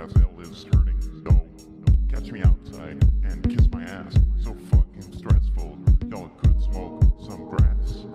fast hell is turning. So catch me outside and kiss my ass. So fucking stressful. Y'all could smoke some grass.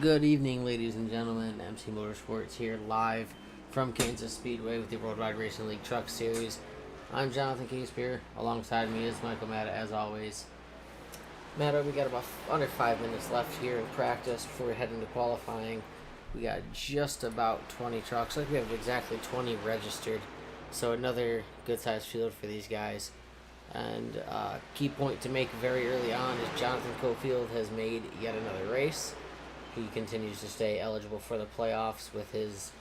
Good evening, ladies and gentlemen. MC Motorsports here, live from Kansas Speedway with the Worldwide Racing League Truck Series. I'm Jonathan Kingspear. Alongside me is Michael Matta, as always. Matta, we got about under 5 minutes left here in practice before we head into qualifying. We got just about 20 trucks. Like we have exactly 20 registered. So another good-sized field for these guys. And key point to make very early on is Jonathan Cofield has made yet another race. He continues to stay eligible for the playoffs with his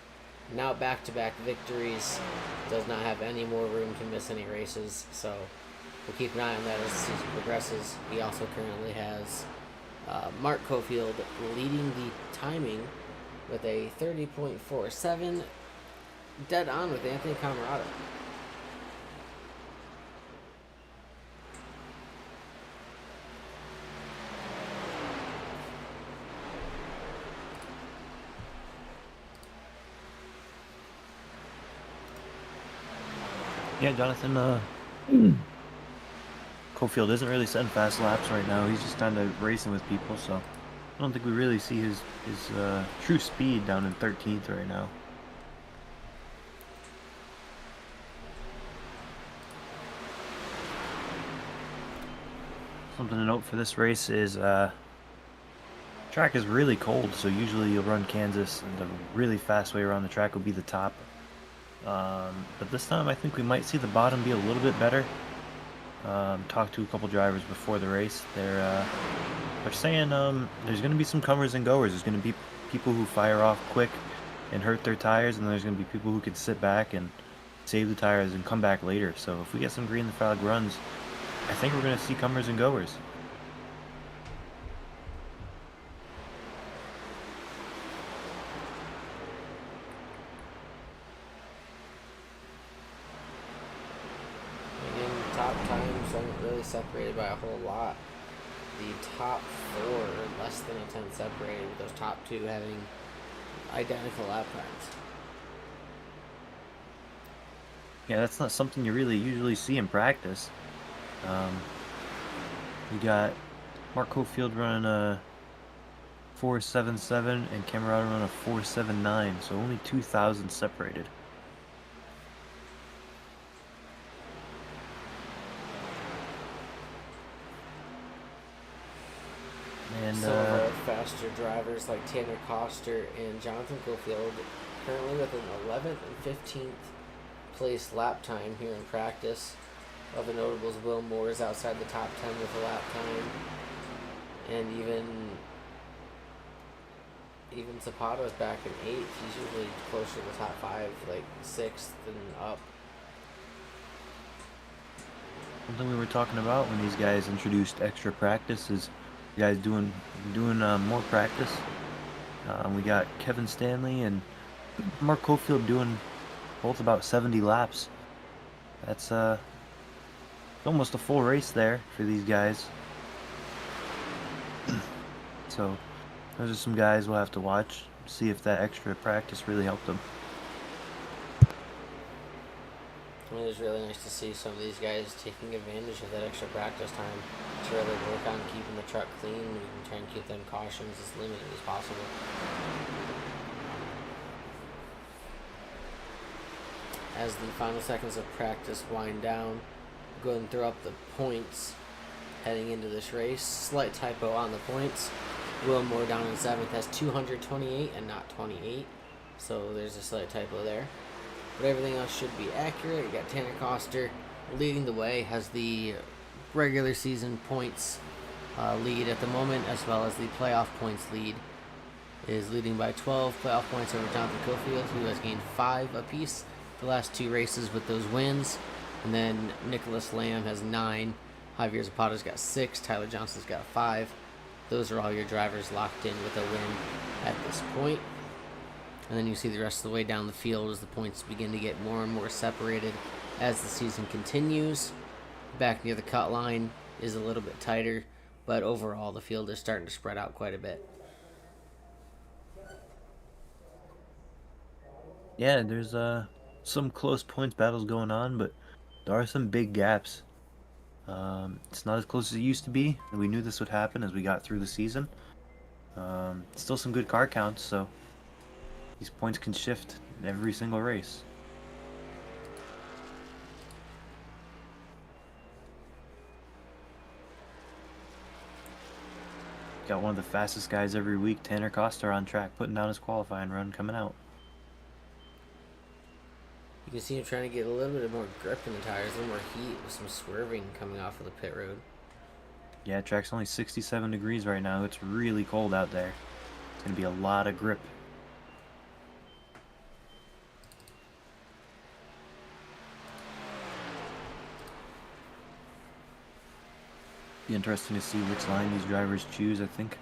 now back-to-back victories. Does not have any more room to miss any races, so we'll keep an eye on that as the season progresses. He also currently has Mark Cofield leading the timing with a 30.47, dead on with Anthony Camarado. Yeah, Jonathan, Cofield isn't really setting fast laps right now. He's just kind of racing with people, so I don't think we really see his true speed down in 13th right now. Something to note for this race is track is really cold, so usually you'll run Kansas and the really fast way around the track will be the top. But this time I think we might see the bottom be a little bit better. Talked to a couple drivers before the race. They're They're saying there's going to be some comers and goers. There's going to be people who fire off quick and hurt their tires, and there's going to be people who can sit back and save the tires and come back later. So if we get some green flag runs, I think we're going to see comers and goers. Again, the top times aren't really separated by a whole lot. The top 4 are less than a tenth separated, with those top 2 having identical lap times. Yeah, that's not something you really usually see in practice. We got Mark Cofield running a 4.77 and Camerata running a 4.79, so only 2,000 separated. And some of our faster drivers like Tanner Coster and Jonathan Cofield currently with an 11th and 15th place lap time here in practice. Other notables, Will Moore is outside the top 10 with a lap time, and even Zapato's back in 8th. He's usually closer to the top 5, like 6th and up. something we were talking about when these guys introduced extra practice is guys doing more practice. We got Kevin Stanley and Mark Cofield doing both about 70 laps. That's almost a full race there for these guys. So those are some guys we'll have to watch, see if that extra practice really helped them. It was really nice to see some of these guys taking advantage of that extra practice time to really work on keeping the truck clean. We can try and keep them cautions as limited as possible. As the final seconds of practice wind down, go ahead and throw up the points heading into this race. Slight typo on the points. Will Moore down in 7th has 228 and not 28, so there's a slight typo there. But everything else should be accurate. You got Tanner Coster leading the way, has the regular season points lead at the moment, as well as the playoff points lead. Is leading by 12 playoff points over Jonathan Cofield, who has gained 5 apiece the last 2 races with those wins. And then Nicholas Lamb has 9. Javier Zapata's got 6. Tyler Johnson's got 5. Those are all your drivers locked in with a win at this point. And then you see the rest of the way down the field as the points begin to get more and more separated as the season continues. Back near the cut line is a little bit tighter, but overall the field is starting to spread out quite a bit. Yeah, there's some close points battles going on, but there are some big gaps. It's not as close as it used to be, and we knew this would happen as we got through the season. Still some good car counts, so these points can shift in every single race. Got one of the fastest guys every week, Tanner Coster, on track, putting down his qualifying run coming out. You can see him trying to get a little bit more grip in the tires, a little more heat with some swerving coming off of the pit road. Yeah, track's only 67 degrees right now. It's really cold out there. It's going to be a lot of grip. Be interesting to see which line these drivers choose. I think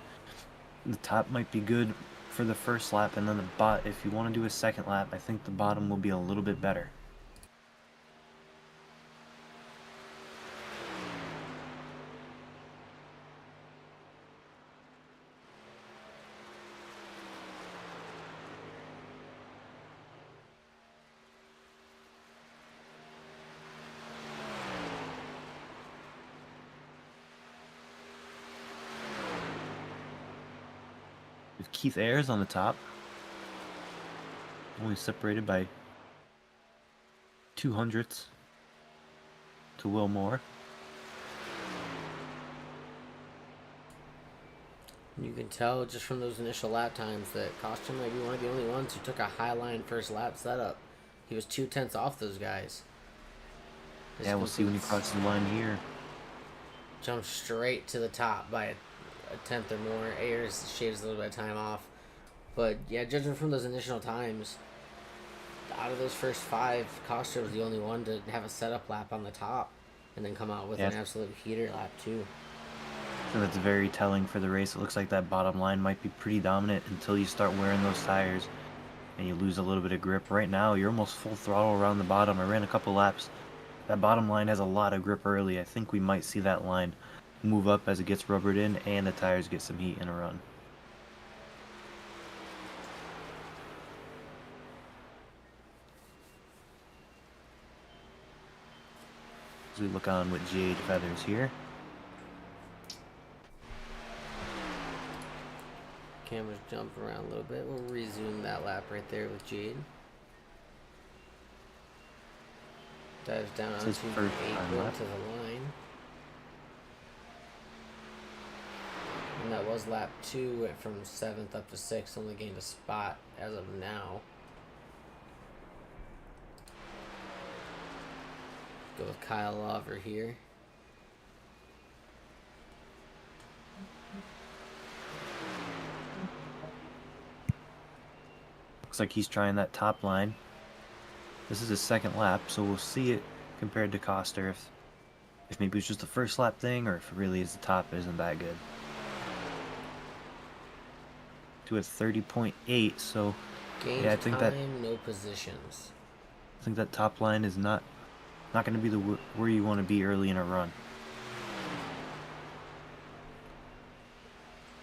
the top might be good for the first lap, and then if you want to do a second lap, I think the bottom will be a little bit better. With Keith Ayers on the top, only separated by 200ths to Will Moore. You can tell just from those initial lap times that Coster might be one of the only ones who took a high line first lap setup. He was 2/10 off those guys. Yeah, we'll see when he crosses the line here. Jumped straight to the top by a tenth or more. Ayers shaves a little bit of time off. But yeah, judging from those initial times, out of those first 5, Coster was the only one to have a setup lap on the top and then come out with an absolute heater lap too. So that's very telling for the race. It looks like that bottom line might be pretty dominant until you start wearing those tires and you lose a little bit of grip. Right now, you're almost full throttle around the bottom. I ran a couple laps. That bottom line has a lot of grip early. I think we might see that line move up as it gets rubbered in and the tires get some heat in a run. As we look on with Jade Feathers here. Camera's jumping around a little bit. We'll resume that lap right there with Jade. Dives down onto 8 to the line. And that was lap 2, went from 7th up to 6th, only gained a spot as of now. Go with Kyle Lover here. Looks like he's trying that top line. This is his second lap, so we'll see it compared to Coster if maybe it's just the first lap thing or if it really is the top isn't that good. To a 30.8, so Gains yeah, I think time, no positions. I think that top line is not going to be where you want to be early in a run.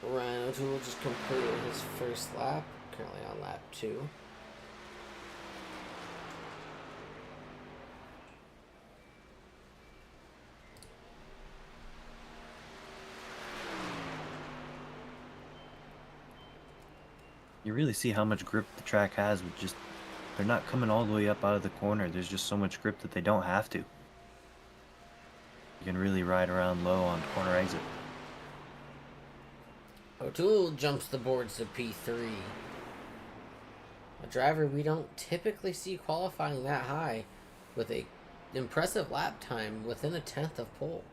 Ryan O'Toole just completed his first lap, currently on lap 2. You really see how much grip the track has with just, they're not coming all the way up out of the corner. There's just so much grip that they don't have to. You can really ride around low on corner exit. O'Toole jumps the boards to P3. A driver we don't typically see qualifying that high with a impressive lap time within a 10th of pole.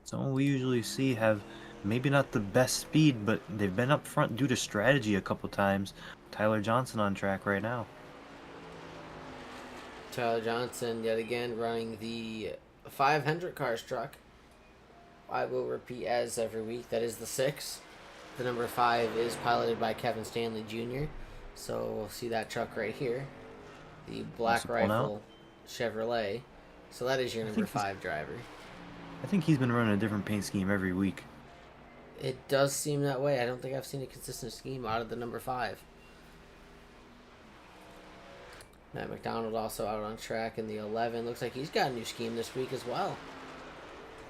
Someone we usually see have maybe not the best speed, but they've been up front due to strategy a couple times. Tyler Johnson on track right now. Tyler Johnson, yet again, running the 500 cars truck. I will repeat as every week, that is the 6. The number 5 is piloted by Kevin Stanley Jr. So we'll see that truck right here. The Black Rifle Chevrolet. So that is your number 5 driver. I think he's been running a different paint scheme every week. It does seem that way. I don't think I've seen a consistent scheme out of the number 5. Matt McDonald also out on track in the 11. Looks like he's got a new scheme this week as well.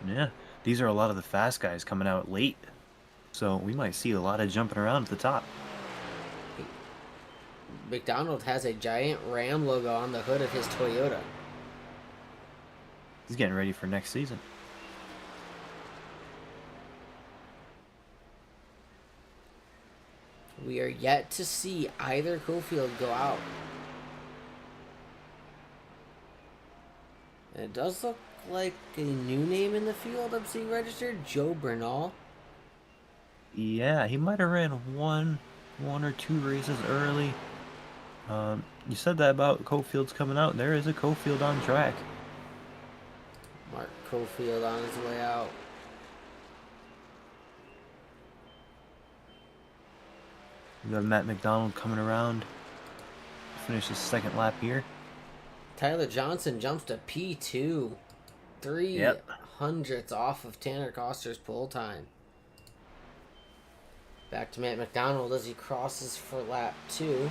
Yeah, these are a lot of the fast guys coming out late. So we might see a lot of jumping around at the top. McDonald has a giant Ram logo on the hood of his Toyota. He's getting ready for next season. We are yet to see either Cofield go out. And it does look like a new name in the field I'm seeing registered, Joe Bernal. Yeah, he might have ran one or two races early. You said that about Cofield's coming out. There is a Cofield on track. Mark Cofield on his way out. We have Matt McDonald coming around. Finish his second lap here. Tyler Johnson jumps to P2. 300ths off of Tanner Coster's pole time. Back to Matt McDonald as he crosses for lap 2.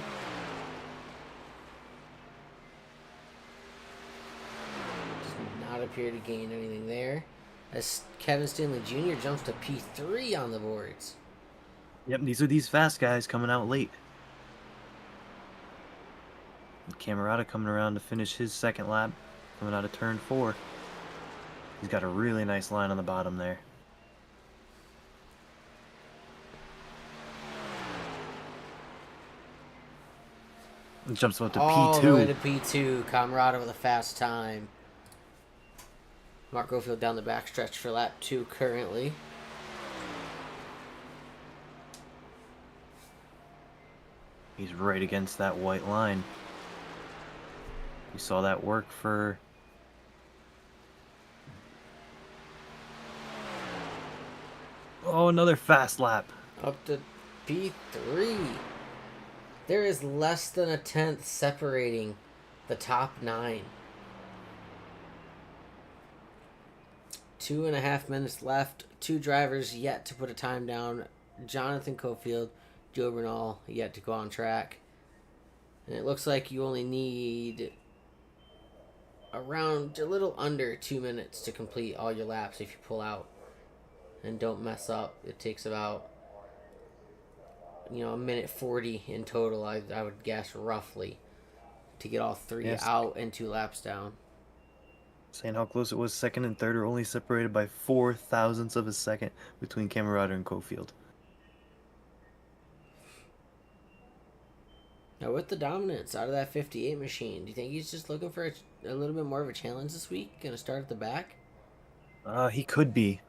Does not appear to gain anything there. As Kevin Stanley Jr. jumps to P3 on the boards. Yep, these are these fast guys coming out late. Camerata coming around to finish his second lap, coming out of turn 4. He's got a really nice line on the bottom there. Jumps up to all P2. the way to P2. Camerata with a fast time. Mark Gofield down the backstretch for lap 2 currently. He's right against that white line. We saw that work for... Oh, another fast lap. Up to P3. There is less than a tenth separating the top 9. 2.5 minutes left. 2 drivers yet to put a time down. Jonathan Cofield, Joe Bernal yet to go on track. And it looks like you only need around a little under 2 minutes to complete all your laps if you pull out and don't mess up. It takes about, a minute 40 in total, I would guess, roughly, to get all 3 out and 2 laps down. Saying how close it was. Second and third are only separated by 4 thousandths of a second between Camerata and Cofield. Now, with the dominance out of that 58 machine, do you think he's just looking for a little bit more of a challenge this week? Going to start at the back? He could be.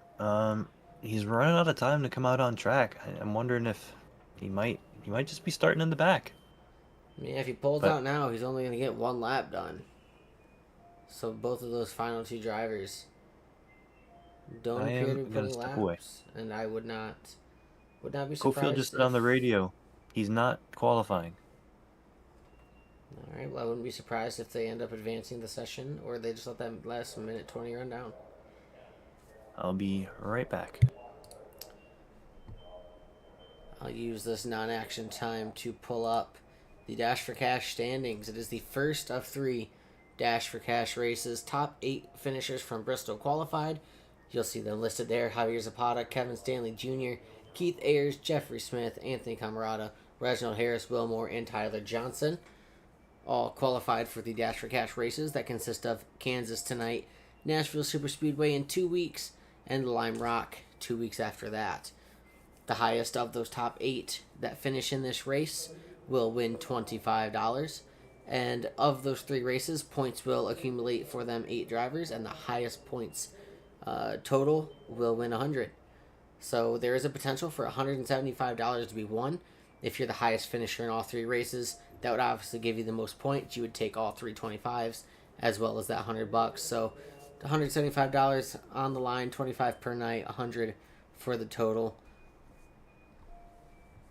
He's running out of time to come out on track. I'm wondering if he might just be starting in the back. Yeah, if he pulls out now, he's only going to get 1 lap done. So both of those final 2 drivers don't appear to be putting laps. Away. And I would not be surprised. Cofield just said on the radio, he's not qualifying. All right, well, I wouldn't be surprised if they end up advancing the session or they just let that last minute 20 run down. I'll be right back. I'll use this non-action time to pull up the Dash4Cash standings. It is the first of 3 Dash4Cash races. Top 8 finishers from Bristol qualified. You'll see them listed there. Javier Zapata, Kevin Stanley Jr., Keith Ayers, Jeffrey Smith, Anthony Camerata, Reginald Harris, Wilmore, and Tyler Johnson. All qualified for the Dash4Cash races that consist of Kansas tonight, Nashville Superspeedway in 2 weeks, and Lime Rock 2 weeks after that. The highest of those top 8 that finish in this race will win $25. And of those 3 races, points will accumulate for them 8 drivers, and the highest points total will win $100. So there is a potential for $175 to be won. If you're the highest finisher in all 3 races, that would obviously give you the most points. You would take all 3 25s as well as that $100. So $175 on the line, 25 per night, 100 for the total.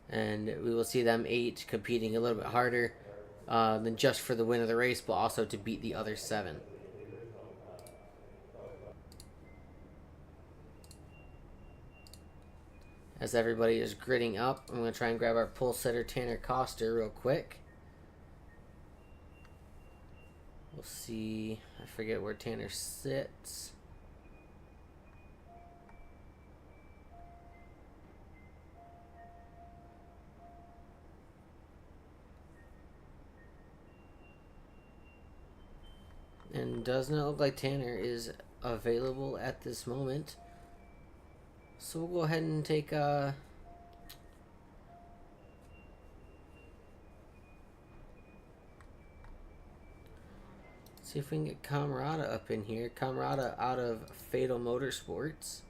And we will see them 8 competing a little bit harder than just for the win of the race, but also to beat the other 7. As everybody is gritting up, I'm going to try and grab our pole sitter Tanner Coster real quick. We'll see. I forget where Tanner sits. And does not look like Tanner is available at this moment. So we'll go ahead and take see if we can get Camerata up in here. Camerata out of Fatal Motorsports.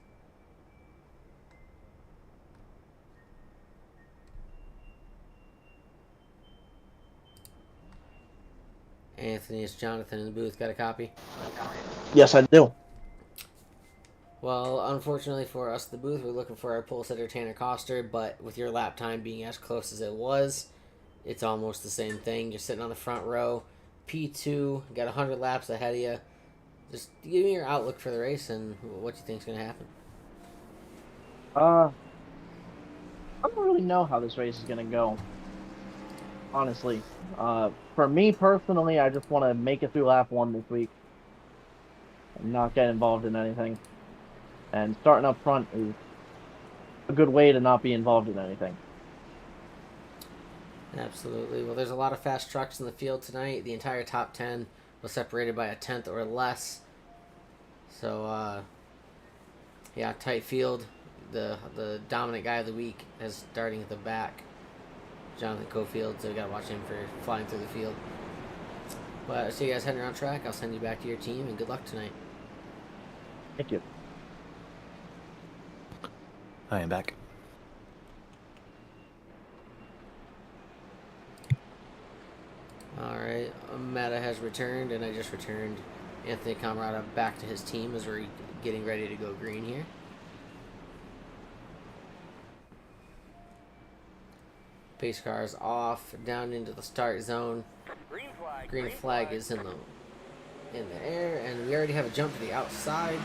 Anthony, it's Jonathan in the booth. Got a copy? Yes, I do. Well, unfortunately for us, the booth, we're looking for our pole sitter Tanner Coster, but with your lap time being as close as it was, it's almost the same thing. You're sitting on the front row, P2, got 100 laps ahead of you. Just give me your outlook for the race and what you think is going to happen. I don't really know how this race is going to go, honestly. For me personally, I just want to make it through lap 1 this week and not get involved in anything. And starting up front is a good way to not be involved in anything. Absolutely. Well, there's a lot of fast trucks in the field tonight. The entire top 10 was separated by a tenth or less. So, yeah, tight field. The dominant guy of the week is starting at the back, Jonathan Cofield, so we got to watch him for flying through the field. But I see you guys heading around track. I'll send you back to your team, and good luck tonight. Thank you. I am back. Alright, Meta has returned, and I just returned Anthony Camarada back to his team as we're getting ready to go green here. Pace car is off, down into the start zone. Green flag is in the air, and we already have a jump to the outside.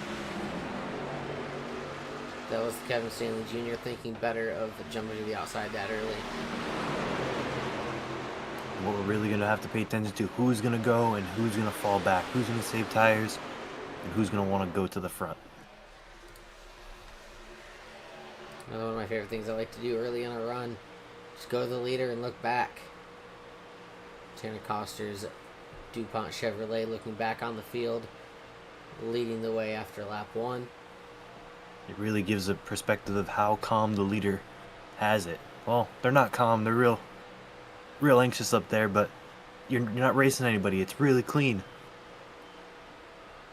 That was Kevin Stanley Jr. thinking better of jumping to the outside that early. What we're really going to have to pay attention to, who's going to go and who's going to fall back, who's going to save tires, and who's going to want to go to the front. Another one of my favorite things I like to do early in a run, just go to the leader and look back. Tanner Coster's DuPont Chevrolet looking back on the field, leading the way after lap 1. It really gives a perspective of how calm the leader has it. Well, they're not calm, they're real anxious up there, but you're not racing anybody. It's really clean.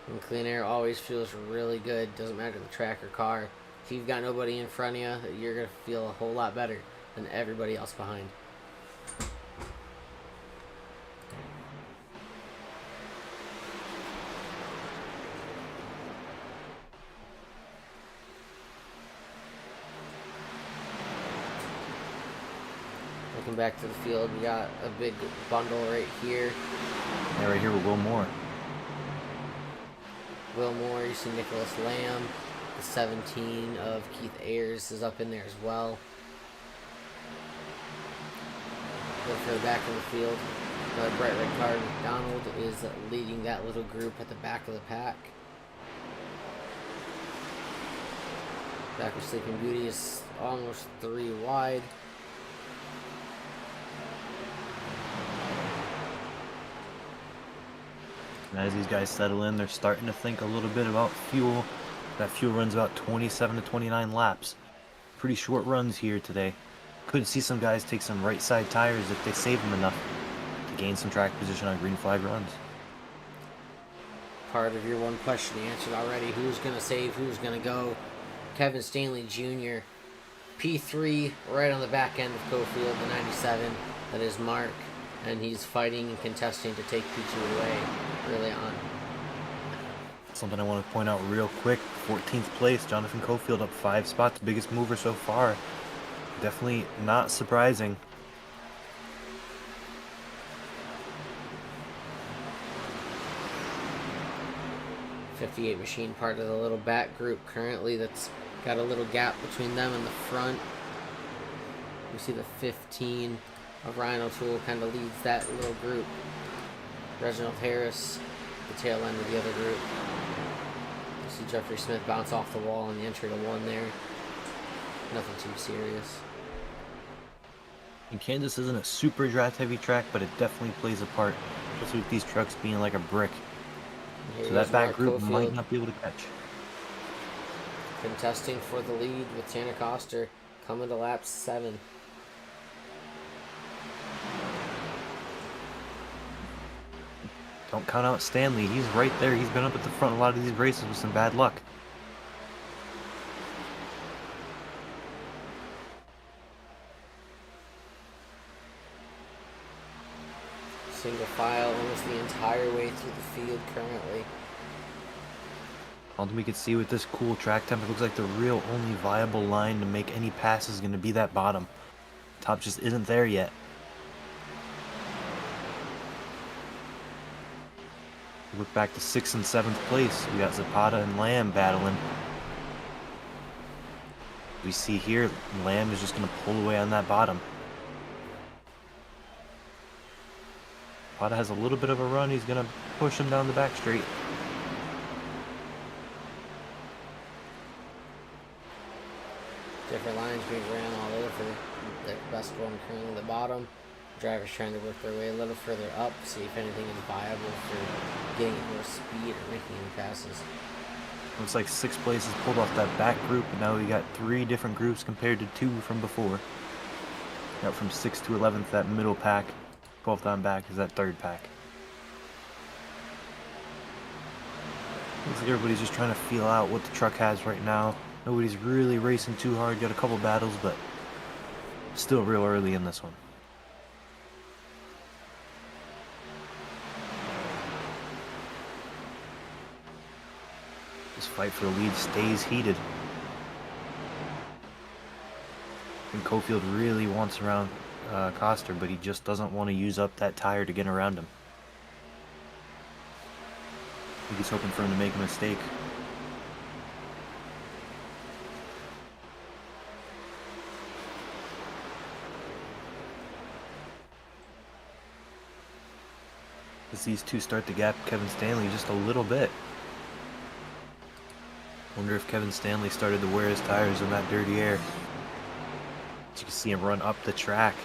And clean air always feels really good. Doesn't matter the track or car. If you've got nobody in front of you, you're going to feel a whole lot better than everybody else behind. Looking back to the field, we got a big bundle right here. Yeah, right here with Will Moore. Will Moore, you see Nicholas Lamb. The 17 of Keith Ayers is up in there as well. Look further back in the field. The bright red car, McDonald, is leading that little group at the back of the pack. Back with Sleeping Beauty is almost 3 wide. And as these guys settle in, they're starting to think a little bit about fuel. That fuel runs about 27 to 29 laps. Pretty short runs here today. Could see some guys take some right side tires if they save them enough to gain some track position on green flag runs. Part of your one question answered already. Who's going to save? Who's going to go? Kevin Stanley Jr. P3 right on the back end of Cofield, the 97. That is Mark. And he's fighting and contesting to take P2 away early on. Something I want to point out real quick. 14th place, Jonathan Cofield up 5 spots. Biggest mover so far. Definitely not surprising. .58 machine, part of the little back group currently that's got a little gap between them and the front. You see the 15 of Ryan O'Toole kind of leads that little group. Reginald Harris, the tail end of the other group. You see Jeffrey Smith bounce off the wall in the entry to 1 there. Nothing too serious. And Kansas isn't a super draft heavy track, but it definitely plays a part, especially with these trucks being like a brick. So that back group might not be able to catch. Contesting for the lead with Tanner Coster coming to lap 7. Don't count out Stanley. He's right there. He's been up at the front a lot of these races with some bad luck. Single file almost the entire way through the field currently. All we can see with this cool track temp, it looks like the real only viable line to make any pass is going to be that bottom. Top just isn't there yet. Look back to 6th and 7th place. We got Zapata and Lamb battling. We see here, Lamb is just going to pull away on that bottom. Zapata has a little bit of a run. He's going to push him down the back straight. Different lines being ran all over. The best one currently in the bottom. Drivers trying to work their way a little further up, see if anything is viable for getting more speed or making any passes. Looks like 6th place is pulled off that back group, and now we got 3 different groups compared to 2 from before. Got from 6th to 11th, that middle pack. 12th on back is that 3rd pack. Looks like everybody's just trying to feel out what the truck has right now. Nobody's really racing too hard. Got a couple battles, but still real early in this one. This fight for the lead stays heated. And Cofield really wants around Coster, but he just doesn't want to use up that tire to get around him. I think he's hoping for him to make a mistake. As these two start to gap Kevin Stanley just a little bit. Wonder if Kevin Stanley started to wear his tires in that dirty air. You can see him run up the track.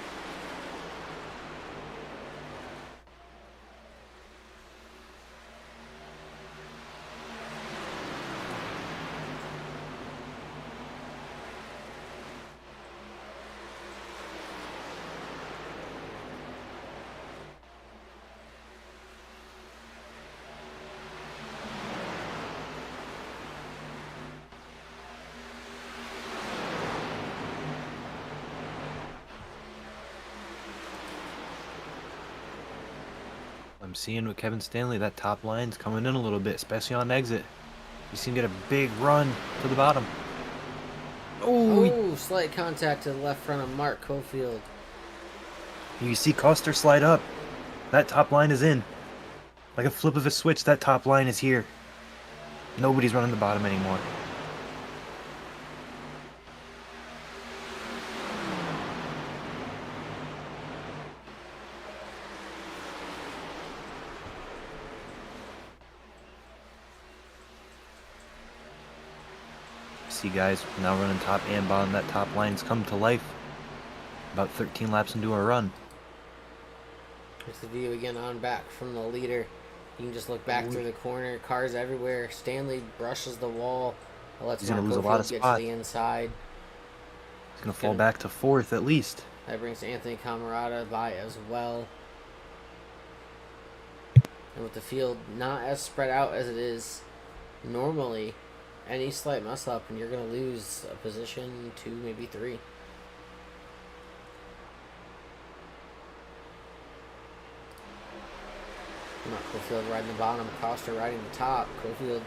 I'm seeing with Kevin Stanley, that top line's coming in a little bit, especially on exit. You see him get a big run to the bottom. Oh, slight contact to the left front of Mark Cofield. You see Coster slide up. That top line is in. Like a flip of a switch, that top line is here. Nobody's running the bottom anymore. See guys now running top and bottom. That top line's come to life. About 13 laps into a run. Here's the view again on back from the leader. You can just look back through the corner. Cars everywhere. Stanley brushes the wall. Lets Mark Cofield get to the inside. He's going to fall back to fourth at least. That brings Anthony Camarada by as well. And with the field not as spread out as it is normally, any slight mess up and you're going to lose a position, 2, maybe 3. Mark Cofield riding the bottom, Coster riding the top. Cofield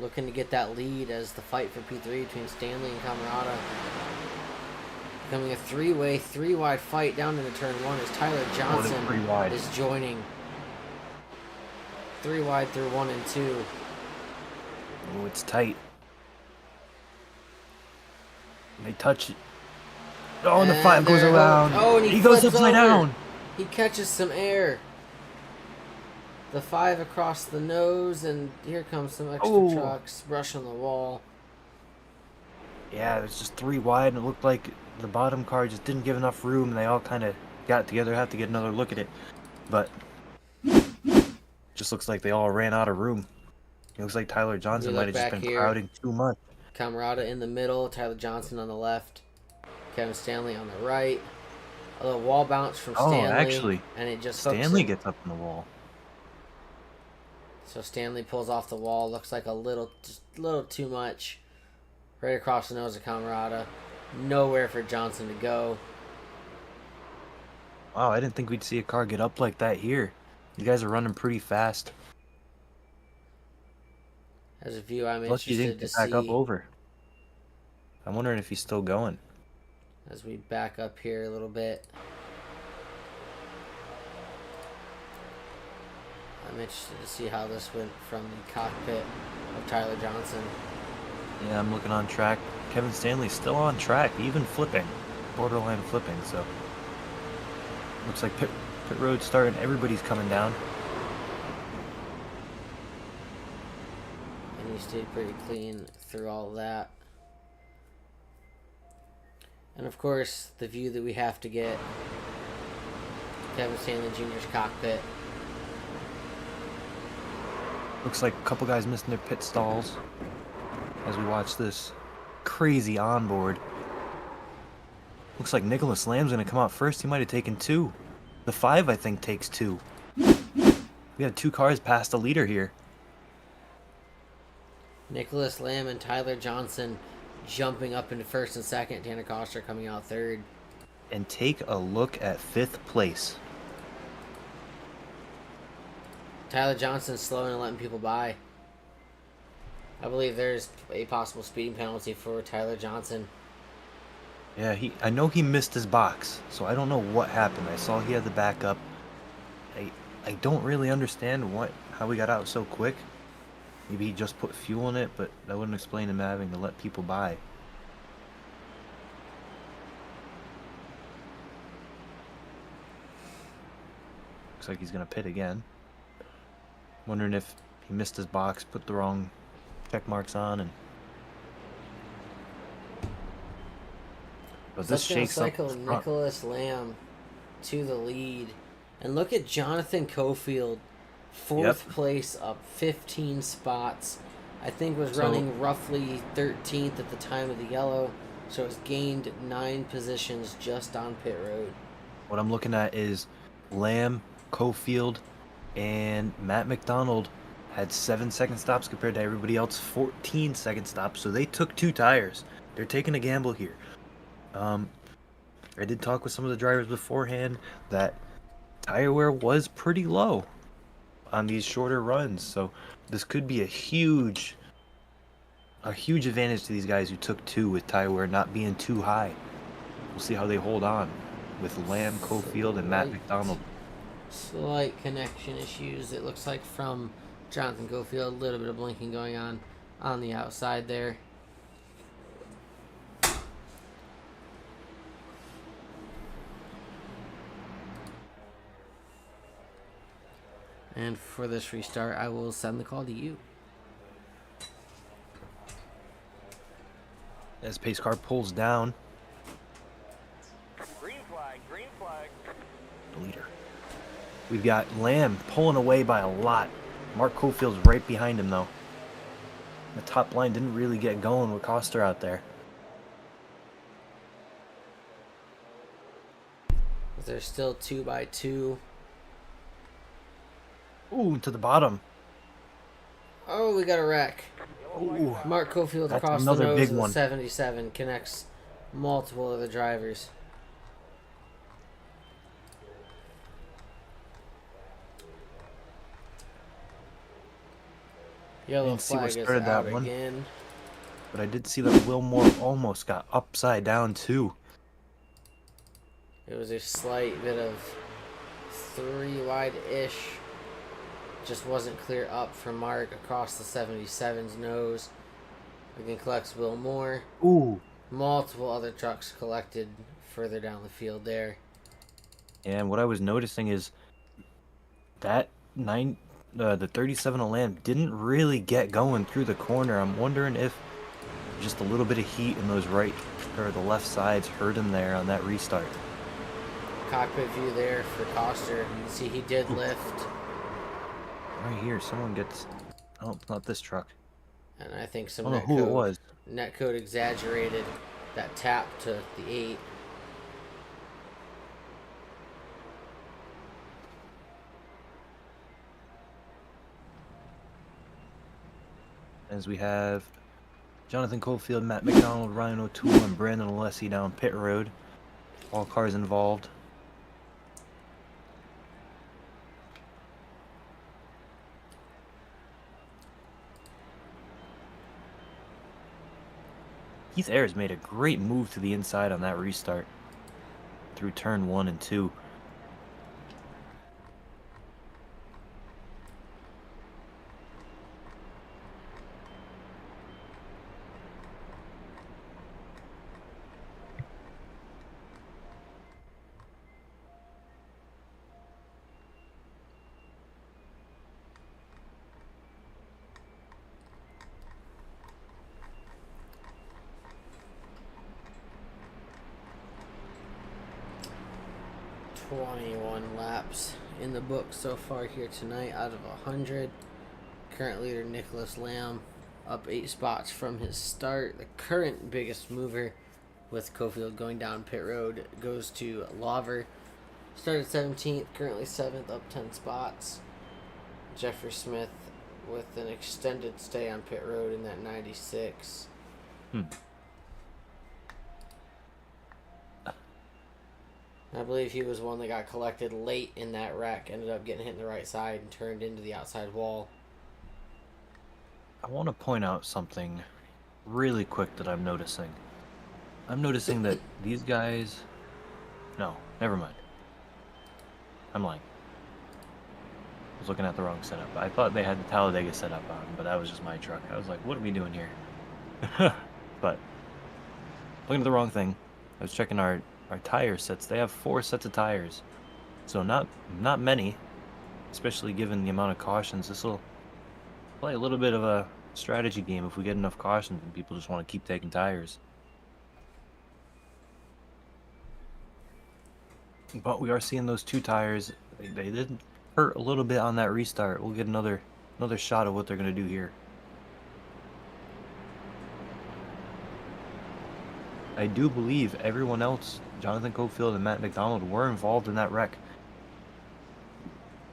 looking to get that lead as the fight for P3 between Stanley and Camarada. Becoming a 3-way, 3-wide fight down into turn 1 as Tyler Johnson is joining. 3 wide through 1 and 2. Oh, it's tight. And they touch it. Oh, and the 5 goes around. Oh, and he goes upside down. He catches some air. The 5 across the nose, and here comes some extra trucks brushing the wall. Yeah, it was just 3 wide, and it looked like the bottom car just didn't give enough room, and they all kind of got together. Have to get another look at it, but just looks like they all ran out of room. It looks like Tyler Johnson might have just been crowding too much. Camarada in the middle, Tyler Johnson on the left, Kevin Stanley on the right. A little wall bounce from Stanley. Oh, actually, and it just Stanley gets up on the wall. So Stanley pulls off the wall. Looks like just a little too much. Right across the nose of Camarada. Nowhere for Johnson to go. Wow, I didn't think we'd see a car get up like that here. You guys are running pretty fast. As a view, I'm Plus you interested didn't to get back up see. over. I'm wondering if he's still going. As we back up here a little bit. I'm interested to see how this went from the cockpit of Tyler Johnson. Yeah, I'm looking on track. Kevin Stanley's still on track, even flipping. Borderline flipping, so. Looks like pit road's starting. Everybody's coming down. And he stayed pretty clean through all of that. And of course, the view that we have to get. Kevin Stanley Jr.'s cockpit. Looks like a couple guys missing their pit stalls as we watch this crazy onboard. Looks like Nicholas Lamb's going to come out first. He might have taken 2. The 5, I think, takes 2. We had 2 cars past the leader here. Nicholas Lamb and Tyler Johnson jumping up into first and second. Tanner Coster coming out third. And take a look at 5th place. Tyler Johnson slowing and letting people by. I believe there's a possible speeding penalty for Tyler Johnson. Yeah, I know he missed his box, so I don't know what happened. I saw he had the backup. I don't really understand how he got out so quick. Maybe he just put fuel in it, but that wouldn't explain him having to let people by. Looks like he's gonna pit again. Wondering if he missed his box, put the wrong check marks on, and but this shakes up cycle the front. Nicholas Lamb to the lead, and look at Jonathan Cofield, 4th place, up 15 spots. I think was running roughly 13th at the time of the yellow, so it's gained 9 positions just on pit road. What I'm looking at is Lamb, Cofield, and Matt McDonald had 7-second stops compared to everybody else 14-second stops, so they took 2 tires. They're taking a gamble here. I did talk with some of the drivers beforehand that tire wear was pretty low on these shorter runs, so this could be a huge advantage to these guys who took 2 with tire wear not being too high. We'll see how they hold on with Lamb, Cofield, and Matt McDonald. Slight connection issues, it looks like, from Jonathan Cofield. A little bit of blinking going on the outside there. And for this restart, I will send the call to you. As pace car pulls down, Green flag. the leader. We've got Lamb pulling away by a lot. Mark Cofield's right behind him, though. The top line didn't really get going with Coster out there. There's still 2x2. Ooh, to the bottom. Oh, we got a wreck. Ooh, Mark Cofield That's across the another nose big of the one. 77 connects multiple other drivers. Yellow Didn't see what flag is started that out one. again. but I did see that Will Moore almost got upside down, too. It was a slight bit of 3 wide-ish. Just wasn't clear up for Mark across the 77's nose. Again, collects Will Moore. Ooh. Multiple other trucks collected further down the field there. And what I was noticing is that the 37 of Lamb didn't really get going through the corner. I'm wondering if just a little bit of heat in those right or the left sides hurt him there on that restart. Cockpit view there for Coster. You can see he did lift. Right here, someone gets... Oh, not this truck. And I think I some don't know who it was. netcode exaggerated that tap to the 8. As we have Jonathan Cofield, Matt McDonald, Ryan O'Toole, and Brandon Alessi down pit road. All cars involved. Keith Ayers made a great move to the inside on that restart through turn 1 and 2. Laps in the book so far here tonight out of 100. Current leader Nicholas Lamb up 8 spots from his start. The current biggest mover with Cofield going down pit road goes to Lawver. Started 17th, currently 7th, up 10 spots. Jeffrey Smith with an extended stay on pit road in that 96. I believe he was one that got collected late in that wreck, ended up getting hit in the right side and turned into the outside wall. I want to point out something really quick that I'm noticing. I'm noticing that these guys... No, never mind. I'm lying. I was looking at the wrong setup. I thought they had the Talladega setup on, but that was just my truck. I was like, what are we doing here? But, looking at the wrong thing. I was checking our tire sets. They have 4 sets of tires. So not many, especially given the amount of cautions. This will play a little bit of a strategy game if we get enough cautions and people just want to keep taking tires. But we are seeing those 2 tires. They did hurt a little bit on that restart. We'll get another shot of what they're going to do here. I do believe everyone else, Jonathan Cofield and Matt McDonald, were involved in that wreck.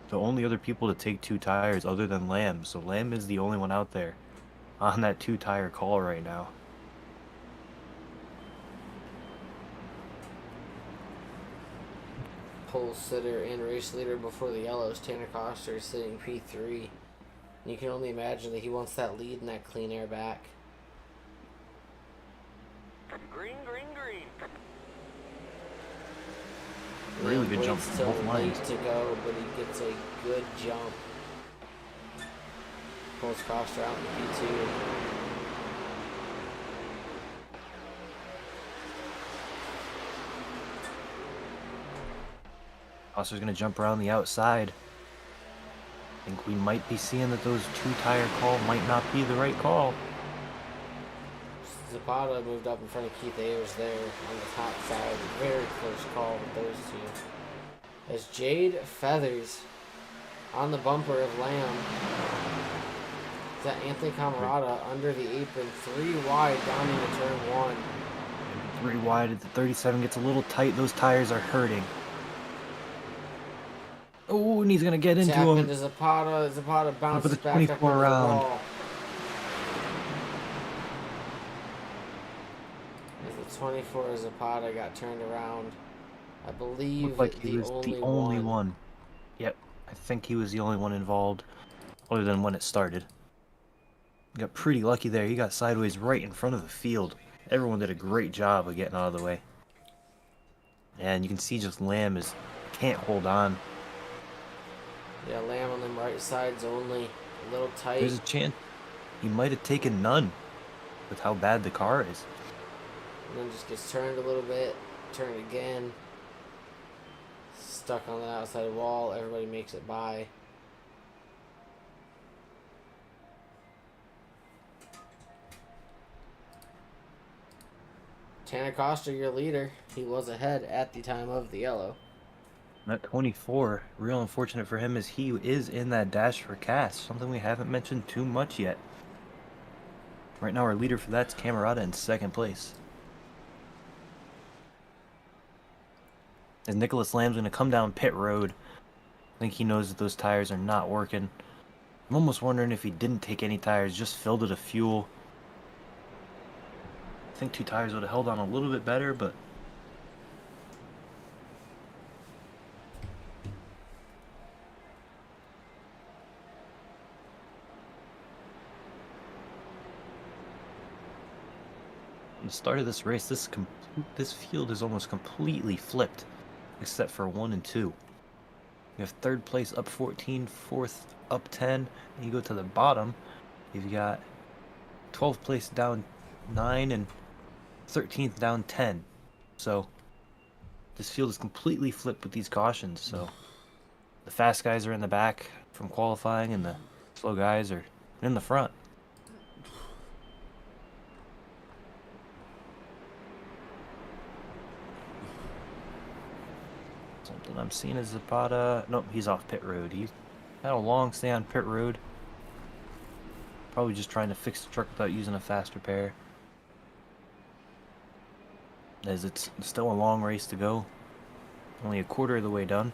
The only other people to take 2 tires other than Lamb. So Lamb is the only one out there on that 2-tire call right now. Pole sitter and race leader before the yellows, Tanner Coster, is sitting P3. You can only imagine that he wants that lead and that clean air back. Green, green, green. Really good jump Waits from till both late lines. to go, but he gets a good jump. Pulls Coster out in P2. Coster's going to jump around the outside. I think we might be seeing that those 2-tire call might not be the right call. Zapata moved up in front of Keith Ayers there on the top side. Very close call with those 2. As Jade Feathers on the bumper of Lamb. Is that Anthony Camarada under the apron, 3 wide down into turn 1. 3 wide at the 37 gets a little tight. Those tires are hurting. Oh, and he's going to get into Tap him. into Zapata. Zapata bounces the back up into 24 the round. wall. As the 24 Zapata got turned around, I believe Looked like he the was only the only one. one. Yep, I think he was the only one involved, other than when it started. Got pretty lucky there. He got sideways right in front of the field. Everyone did a great job of getting out of the way. And you can see just Lamb can't hold on. Yeah, Lamb on them right sides only. A little tight. There's a chance he might have taken none with how bad the car is. And then just gets turned a little bit. Turned again. Stuck on the outside wall. Everybody makes it by. Tanner Coster, your leader. He was ahead at the time of the yellow. That 24, real unfortunate for him, is he is in that Dash4Cash, something we haven't mentioned too much yet. Right now our leader for that's Camarada in 2nd place. As Nicholas Lamb's going to come down pit road. I think he knows that those tires are not working. I'm almost wondering if he didn't take any tires, just filled it of fuel. I think 2 tires would have held on a little bit better, but... At the start of this race, this field is almost completely flipped, except for 1 and 2. You have 3rd place up 14, 4th up 10, and you go to the bottom, you've got 12th place down 9 and 13th down 10. So this field is completely flipped with these cautions. So the fast guys are in the back from qualifying, and the slow guys are in the front. Something I'm seeing is Zapata. Nope, he's off pit road. He had a long stay on pit road. Probably just trying to fix the truck without using a fast repair. As it's still a long race to go. Only a quarter of the way done.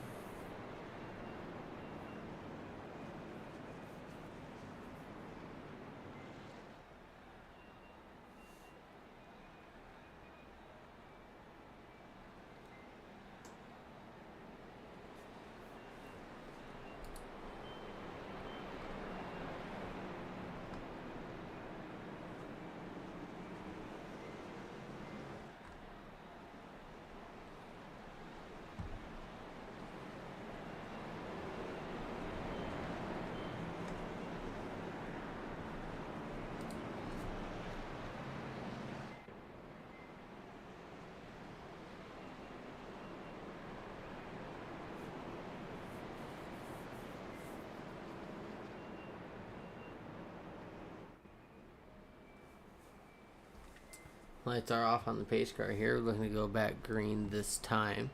Lights are off on the pace car here. We're looking to go back green this time.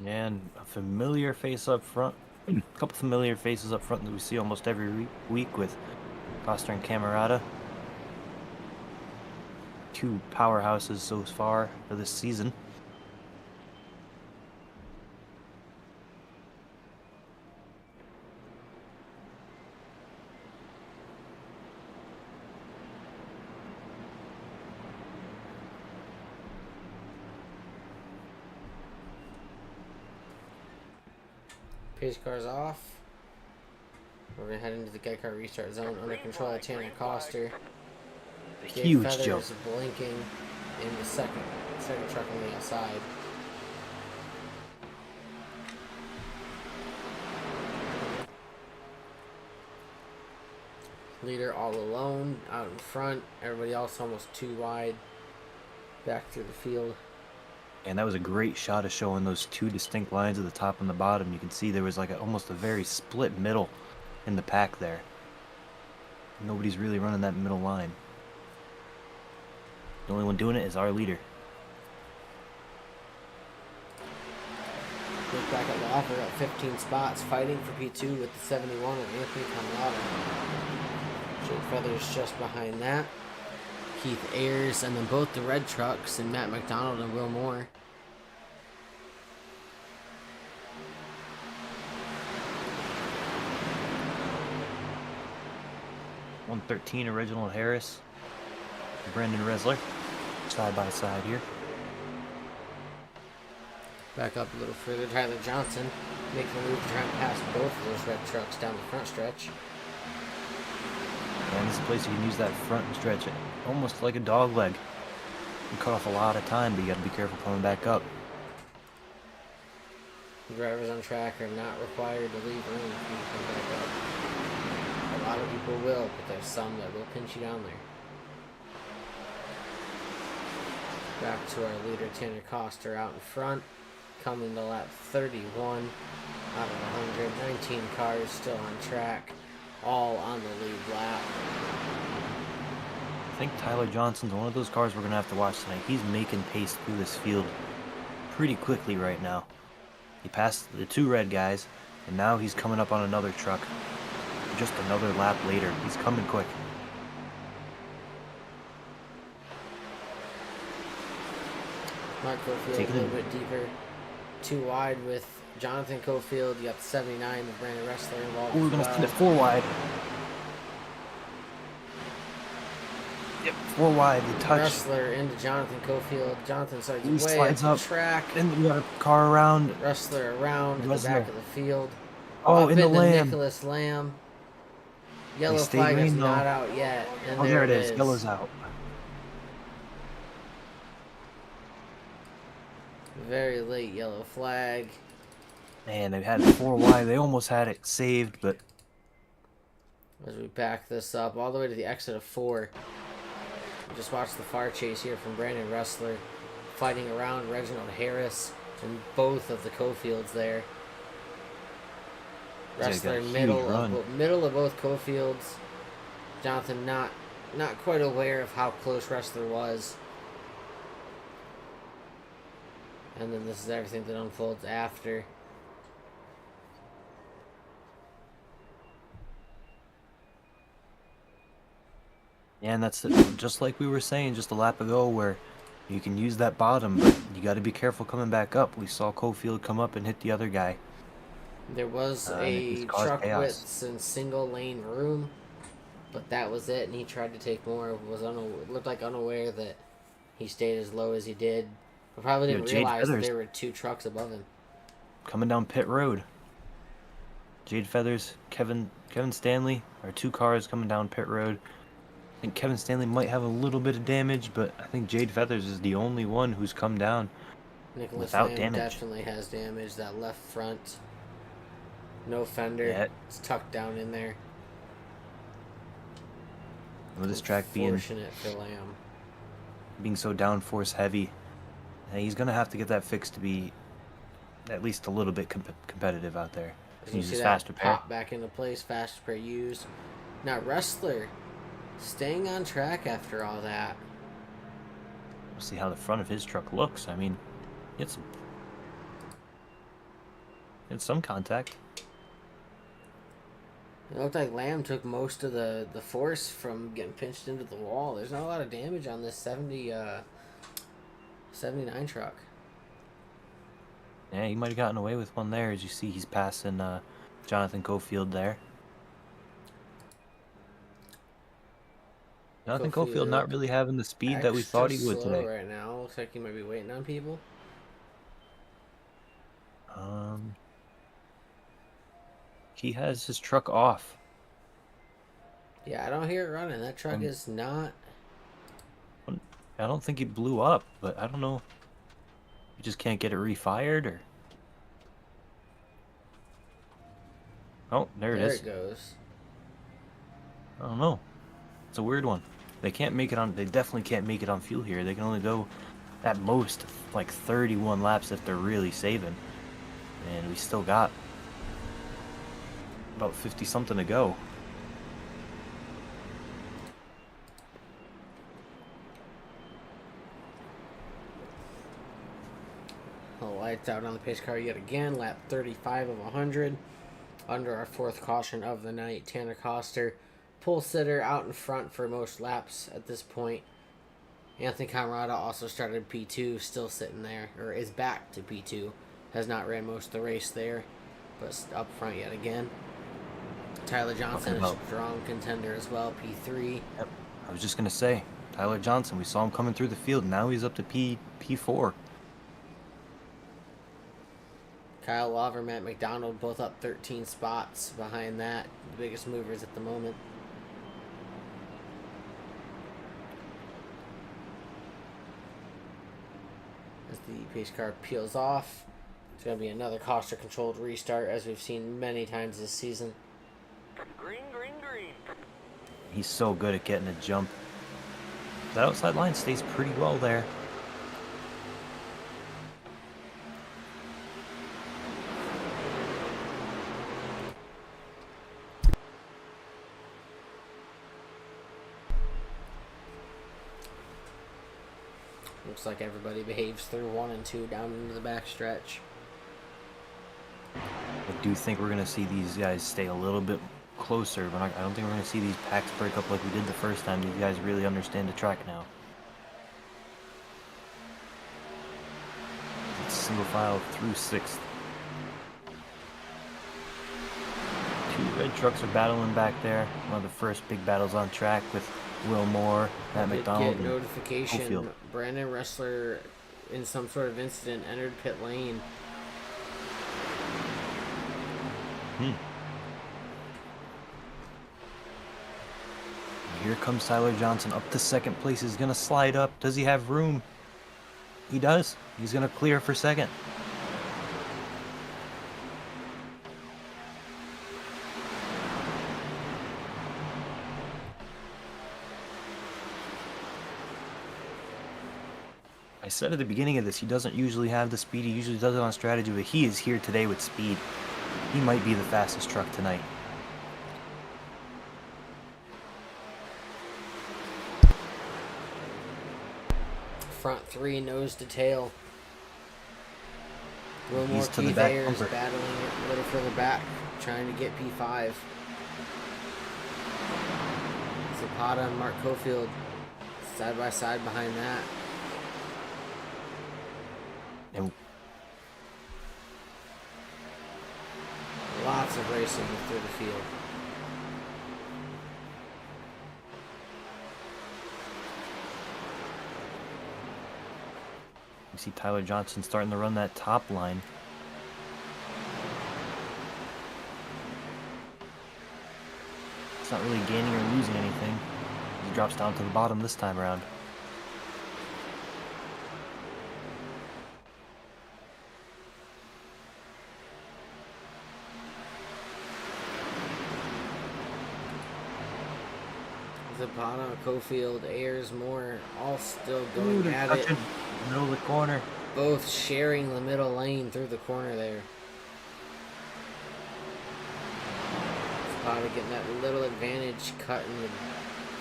And a familiar face up front. A couple familiar faces up front that we see almost every week with Coster and Camerata. Two powerhouses so far for this season. Pace car's off. We're gonna head into the guy car restart zone under control of Tanner Coster. A Jake huge Feathers jump. blinking in the second truck on the outside. Leader all alone out in front. Everybody else almost too wide. Back through the field. And that was a great shot of showing those two distinct lines at the top and the bottom. You can see there was like almost a very split middle in the pack there. Nobody's really running that middle line. The only one doing it is our leader. Look back at Loffer at 15 spots, fighting for P2 with the 71 of Anthony Camerata. Jake Feathers just behind that. Keith Ayers, and then both the red trucks, and Matt McDonald and Will Moore. .113 Original Harris, Brendan Resler, side by side here. Back up a little further, Tyler Johnson making a move to try and pass both of those red trucks down the front stretch. And this is a place you can use that front stretch almost like a dog leg. You cut off a lot of time, but you gotta be careful coming back up. Drivers on track are not required to leave room if you come back up. A lot of people will, but there's some that will pinch you down there. Back to our leader, Tanner Coster, out in front. Coming to lap 31 out of 119 cars still on track, all on the lead lap. I think Tyler Johnson's one of those cars we're going to have to watch tonight. He's making pace through this field pretty quickly right now. He passed the two red guys, and now he's coming up on another truck. Just another lap later. He's coming quick. Mark Cofield a little bit deeper. Too wide with Jonathan Cofield. You got the 79 with Brandon Ressler involved. Oh, we're going to send it 4 wide. Yep, 4 wide. The touch. Ressler into Jonathan Cofield. Jonathan starts He way slides up up. the track. And we got a car around. Ressler around to the back of the field. Oh, up in the Lamb. Nicholas Lamb. Yellow stay flag is green, not though. out yet. And Oh, there it is. Yellow's out. Very late yellow flag. Man, they had 4 wide. They almost had it saved, but As we back this up all the way to the exit of 4. Just watch the far chase here from Brandon Ressler, fighting around Reginald Harris and both of the Cofields there. He's got a Ressler huge middle of both Cofields. Jonathan not quite aware of how close Ressler was. And then this is everything that unfolds after. and that's it. Just like we were saying just a lap ago, where you can use that bottom, but you got to be careful coming back up. We saw Cofield come up and hit the other guy. There was And a it's caused truck chaos. widths and single lane room, but that was it, and he tried to take more. Looked like unaware that he stayed as low as he did. But probably didn't Jade realize that Feathers. there were 2 trucks above him. Coming down pit road. Jade Feathers, Kevin Stanley, our 2 cars coming down pit road. I think Kevin Stanley might have a little bit of damage, but I think Jade Feathers is the only one who's come down Nicholas without Lamb damage. definitely has damage. That left front, no fender. Yeah. It's tucked down in there. With this track being Fortunate for Lamb. so downforce heavy, he's gonna have to get that fixed to be at least a little bit competitive out there. You Use see his that fast repair. pop back into place, fast repair used. Now Ressler Staying on track after all that. We'll see how the front of his truck looks. I mean, it's some contact. It looked like Lamb took most of the force from getting pinched into the wall. There's not a lot of damage on this 79 truck. Yeah, he might have gotten away with one there. As you see, he's passing Jonathan Cofield there. Jonathan Cofield not really having the speed that we thought he would today. Right now, looks like he might be waiting on people. He has his truck off. Yeah, I don't hear it running. That truck is not. I don't think he blew up, but I don't know. You just can't get it refired, or? Oh, there it is. There it goes. I don't know. It's a weird one. They can't make it on. They definitely can't make it on fuel here. They can only go at most like 31 laps if they're really saving, and we still got about 50 something to go. Lights out on the pace car yet again. Lap 35 of 100. Under our fourth caution of the night. Tanner Coster, pole sitter, out in front for most laps at this point. Anthony Camarada also started P2, still sitting there, or is back to P2. Has not ran most of the race there, but up front yet again. Tyler Johnson, a strong contender as well, P3. Yep. I was just gonna say, Tyler Johnson. We saw him coming through the field. Now he's up to P4. Kyle Lawver, Matt McDonald, both up 13 spots behind that. The biggest movers at the moment. As the pace car peels off, it's going to be another Coster-controlled restart, as we've seen many times this season. Green, green, green. He's so good at getting a jump. That outside line stays pretty well there. Looks like everybody behaves through 1 and 2 down into the back stretch. I do think we're going to see these guys stay a little bit closer, but I don't think we're going to see these packs break up like we did the first time. These guys really understand the track now. It's single file through 6th. 2 red trucks are battling back there. One of the first big battles on track with Will Moore, Matt McDonald, Get notification. Cofield. Brandon Ressler, in some sort of incident, entered pit lane. Here comes Tyler Johnson up to 2nd place. He's going to slide up. Does he have room? He does. He's going to clear for 2nd. I said at the beginning of this, he doesn't usually have the speed. He usually does it on strategy, but he is here today with speed. He might be the fastest truck tonight. Front 3, nose to tail. Wilmore, He's to the Keith back Ayers bumper. battling it a little further back, trying to get P5. Zapata and Mark Cofield side by side behind that. And Lots of racing through the field. you see Tyler Johnson starting to run that top line. It's not really gaining or losing anything. He drops down to the bottom this time around. Zapata, Cofield, Ayers, Moore, all still going at it. Middle of the corner. Both sharing the middle lane through the corner there. Zapata getting that little advantage, cutting the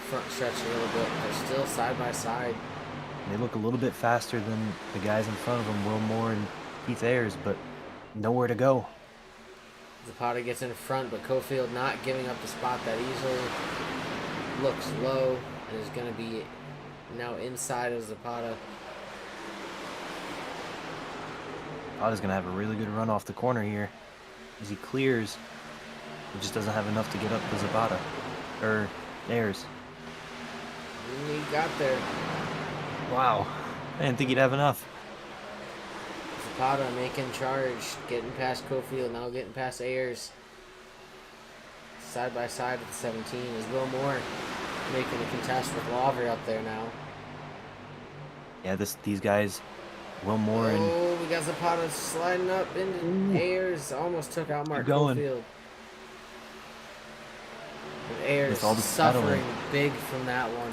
front stretch a little bit. They're still side by side. They look a little bit faster than the guys in front of them, Will Moore and Keith Ayers, but nowhere to go. Zapata gets in front, but Cofield not giving up the spot that easily. Looks low and is going to be now inside of Zapata. Zapata's going to have a really good run off the corner here. As he clears, he just doesn't have enough to get up to Zapata. Or Ayers. He got there. Wow. I didn't think he'd have enough. Zapata making charge, getting past Cofield, now getting past Ayers. Side by side at the 17 is Will Moore making a contest with Lawver up there now. Yeah, these guys, Will Moore and... Oh, we got Zapata sliding up into Ayers. Almost took out Mark Cofield. And Ayers suffering big from that one.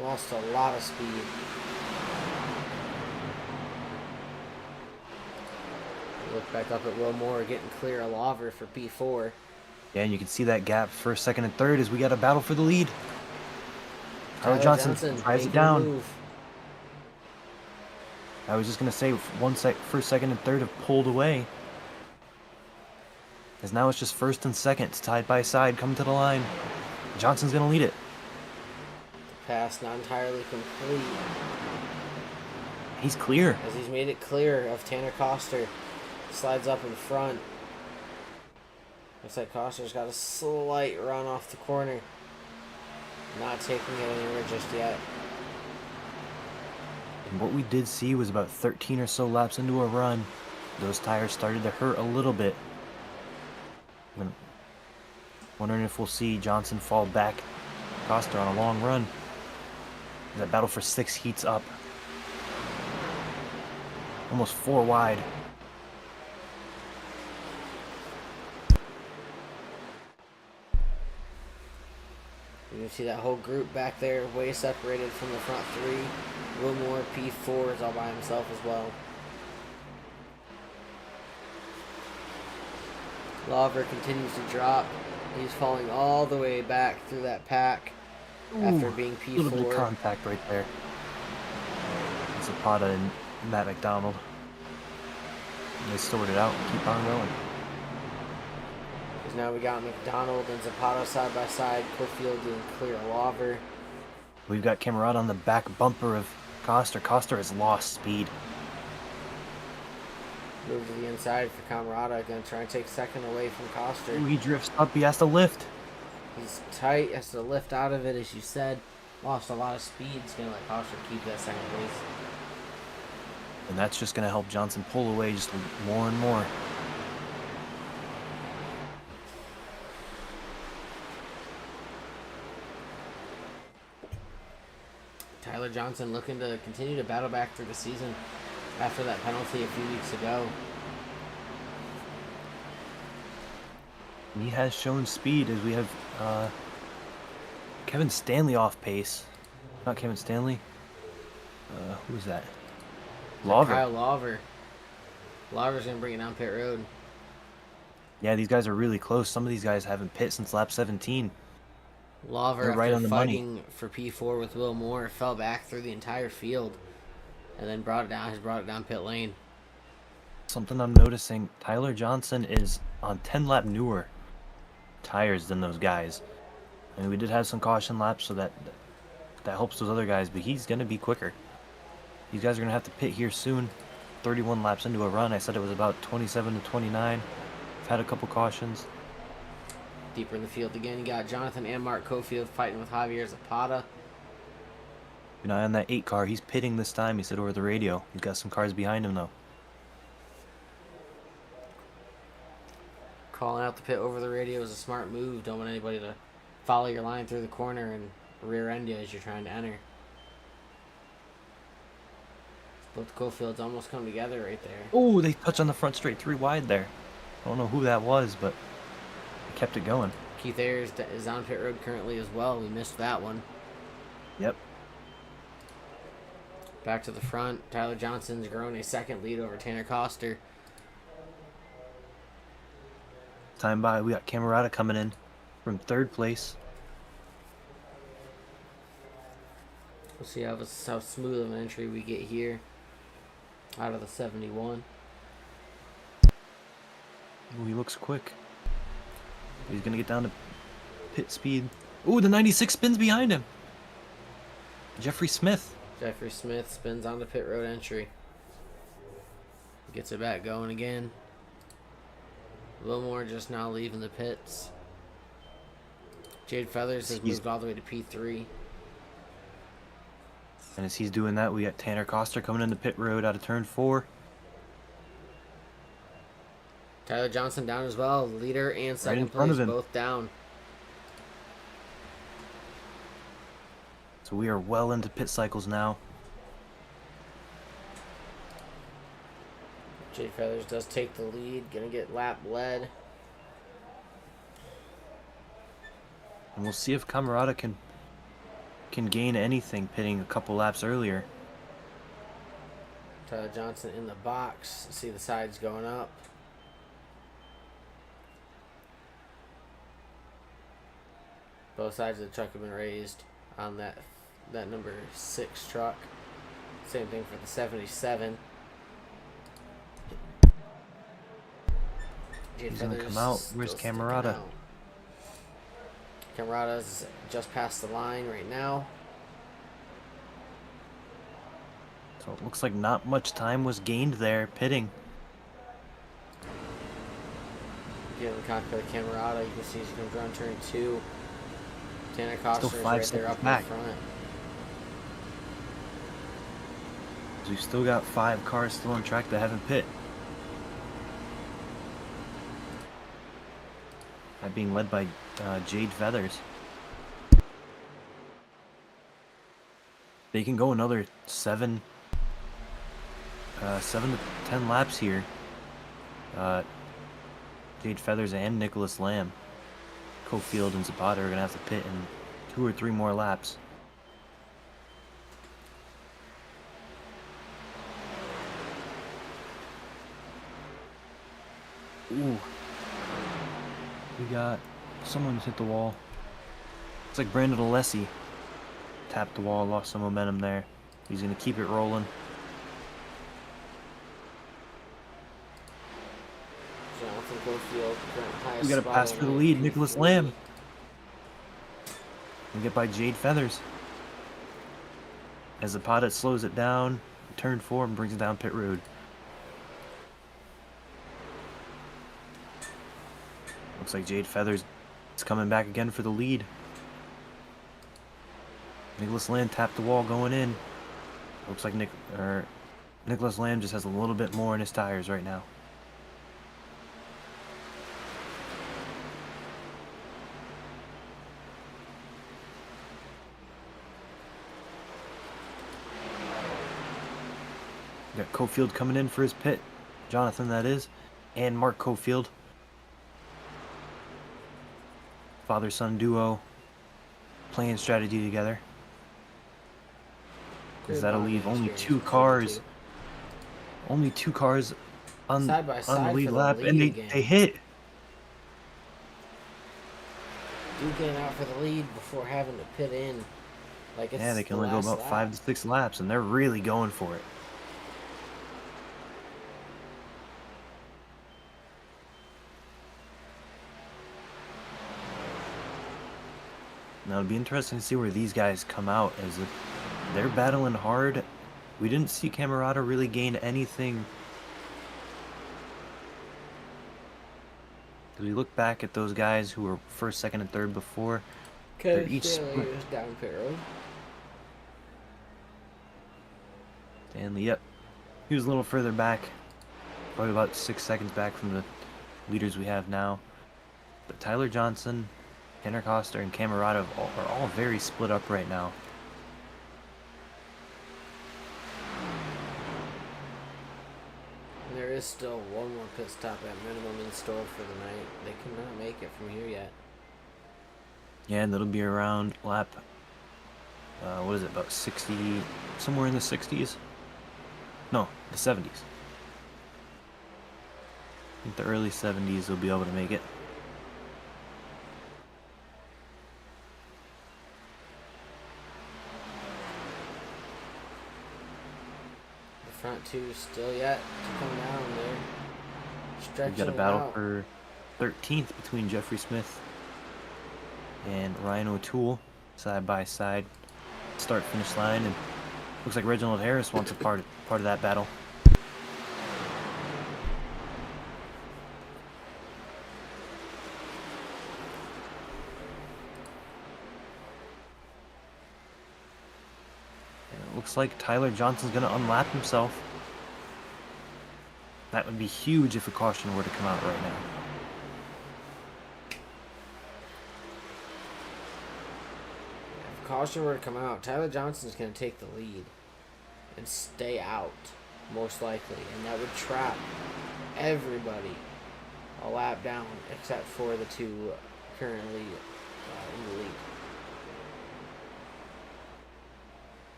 Lost a lot of speed. Look back up at Will Moore getting clear of Lawver for P4. Yeah, and you can see that gap first, second, and third as we got a battle for the lead. Tyler Johnson tries it down. I was just going to say first, second, and third have pulled away. As now it's just first and second, tied by side, coming to the line. Johnson's going to lead it. Pass not entirely complete. He's clear. As he's made it clear of Tanner Coster. Slides up in front. Looks like Coster's got a slight run off the corner. Not taking it anywhere just yet. And what we did see was about 13 or so laps into a run, those tires started to hurt a little bit. I'm wondering if we'll see Johnson fall back Coster on a long run. That battle for 6 heats up. Almost 4 wide. You can see that whole group back there, way separated from the front 3. Will Moore, P4 is all by himself as well. Lawver continues to drop. He's falling all the way back through that pack after being P4. A little bit of contact right there. Zapata and Matt McDonald. And they sort it out and keep on going. Because now we got McDonald and Zapata side by side. Cofield getting clear of Lawver. We've got Camarada on the back bumper of Coster. Coster has lost speed. Move to the inside for Camarada. Going to try and take second away from Coster. Ooh, he drifts up. He has to lift. He's tight. Has to lift out of it, as you said. Lost a lot of speed. He's going to let Coster keep that second place. And that's just going to help Johnson pull away just more and more. Tyler Johnson looking to continue to battle back through the season after that penalty a few weeks ago. He has shown speed as we have Kevin Stanley off pace. Not Kevin Stanley. Who's that? Lawver. Kyle Lawver. Lawver's going to bring it down pit road. Yeah, these guys are really close. Some of these guys haven't pit since lap 17. Lawver, They're right after on the fighting money. for P4 with Will Moore, fell back through the entire field and then brought it down pit lane. Something I'm noticing, Tyler Johnson is on 10 lap newer tires than those guys. I mean, we did have some caution laps, so that helps those other guys, but he's going to be quicker. These guys are going to have to pit here soon. 31 laps into a run. I said it was about 27 to 29. I've had a couple cautions. Deeper in the field again, you got Jonathan and Mark Cofield fighting with Javier Zapata. Keep an eye on that 8 car. He's pitting this time, he said over the radio. He's got some cars behind him, though. Calling out the pit over the radio is a smart move. Don't want anybody to follow your line through the corner and rear end you as you're trying to enter. Both Cofields almost come together right there. Oh, they touched on the front straight 3 wide there. I don't know who that was, but they kept it going. Keith Ayers is on pit road currently as well. We missed that one. Yep. Back to the front. Tyler Johnson's grown a second lead over Tanner Coster. Time by, we got Camarada coming in from 3rd place. We'll see how smooth of an entry we get here out of the 71. Ooh, he looks quick. He's gonna get down to pit speed. Ooh, the 96 spins behind him. Jeffrey Smith. Jeffrey Smith spins on the pit road entry. Gets it back going again. Wilmore just now leaving the pits. Jade Feathers has moved all the way to P3. And as he's doing that, we got Tanner Coster coming into pit road out of turn 4. Tyler Johnson down as well. Leader and second front place of him. both down. So we are well into pit cycles now. Jade Feathers does take the lead. Gonna get lap led. And we'll see if Camarada can gain anything pitting a couple laps earlier. Tyler Johnson in the box. See the sides going up. Both sides of the truck have been raised on that number 6 truck. Same thing for the 77. He's gonna come out. Where's Camarada? Camarada's just past the line right now. So it looks like not much time was gained there pitting. Getting the cockpit of Camarada, you can see he's going to run turn 2. Tanner Coster is 5 right there seconds up back. in front. So we've still got 5 cars still on track that haven't pit. That being led by Jade Feathers. They can go another 7 to 10 laps here. Jade Feathers and Nicholas Lamb, Cofield and Zapata are gonna have to pit in 2 or 3 more laps. Ooh. We got someone hit the wall. It's like Brandon Alessi tapped the wall, lost some momentum there. He's gonna keep it rolling. Jonathan Cofield, highest We got a spot pass on for the the lead, P3. Nicholas Lamb. And get by Jade Feathers. As Zapata slows it down, turn 4 and brings it down pit road. Looks like Jade Feathers is coming back again for the lead. Nicholas Lamb tapped the wall going in. Looks like Nicholas Lamb just has a little bit more in his tires right now. We got Cofield coming in for his pit. Jonathan, that is. And Mark Cofield. Father-son duo playing strategy together. Because that'll leave only 2 cars. Only 2 cars on Side by the side lead for the lap. lead And again. they hit. Dude getting out for the lead before having to pit in. Like it's Yeah, they can the only go last about lap. 5 to 6 laps. And they're really going for it. Now it'll be interesting to see where these guys come out, as they're battling hard. We didn't see Camarada really gain anything. As we look back at those guys who were first, second, and third before, they're each split. Down pit road. Stanley, yep. He was a little further back. Probably about 6 seconds back from the leaders we have now. But Tyler Johnson, Tanner Coster, and Camarada are all very split up right now. And there is still one more pit stop at minimum in store for the night. They cannot make it from here yet. Yeah, and that'll be around lap, what is it, about 60, somewhere in the 60s? No, the 70s. I think the early 70s they'll be able to make it. front two still yet to come down there. Stretching We've got a it battle out. for 13th between Jeffrey Smith and Ryan O'Toole, side by side. Start finish line, and looks like Reginald Harris wants a part of that battle. And it looks like Tyler Johnson's going to unlap himself. That would be huge if a caution were to come out right now. If caution were to come out, Tyler Johnson's going to take the lead and stay out, most likely. And that would trap everybody a lap down except for the two currently in the lead.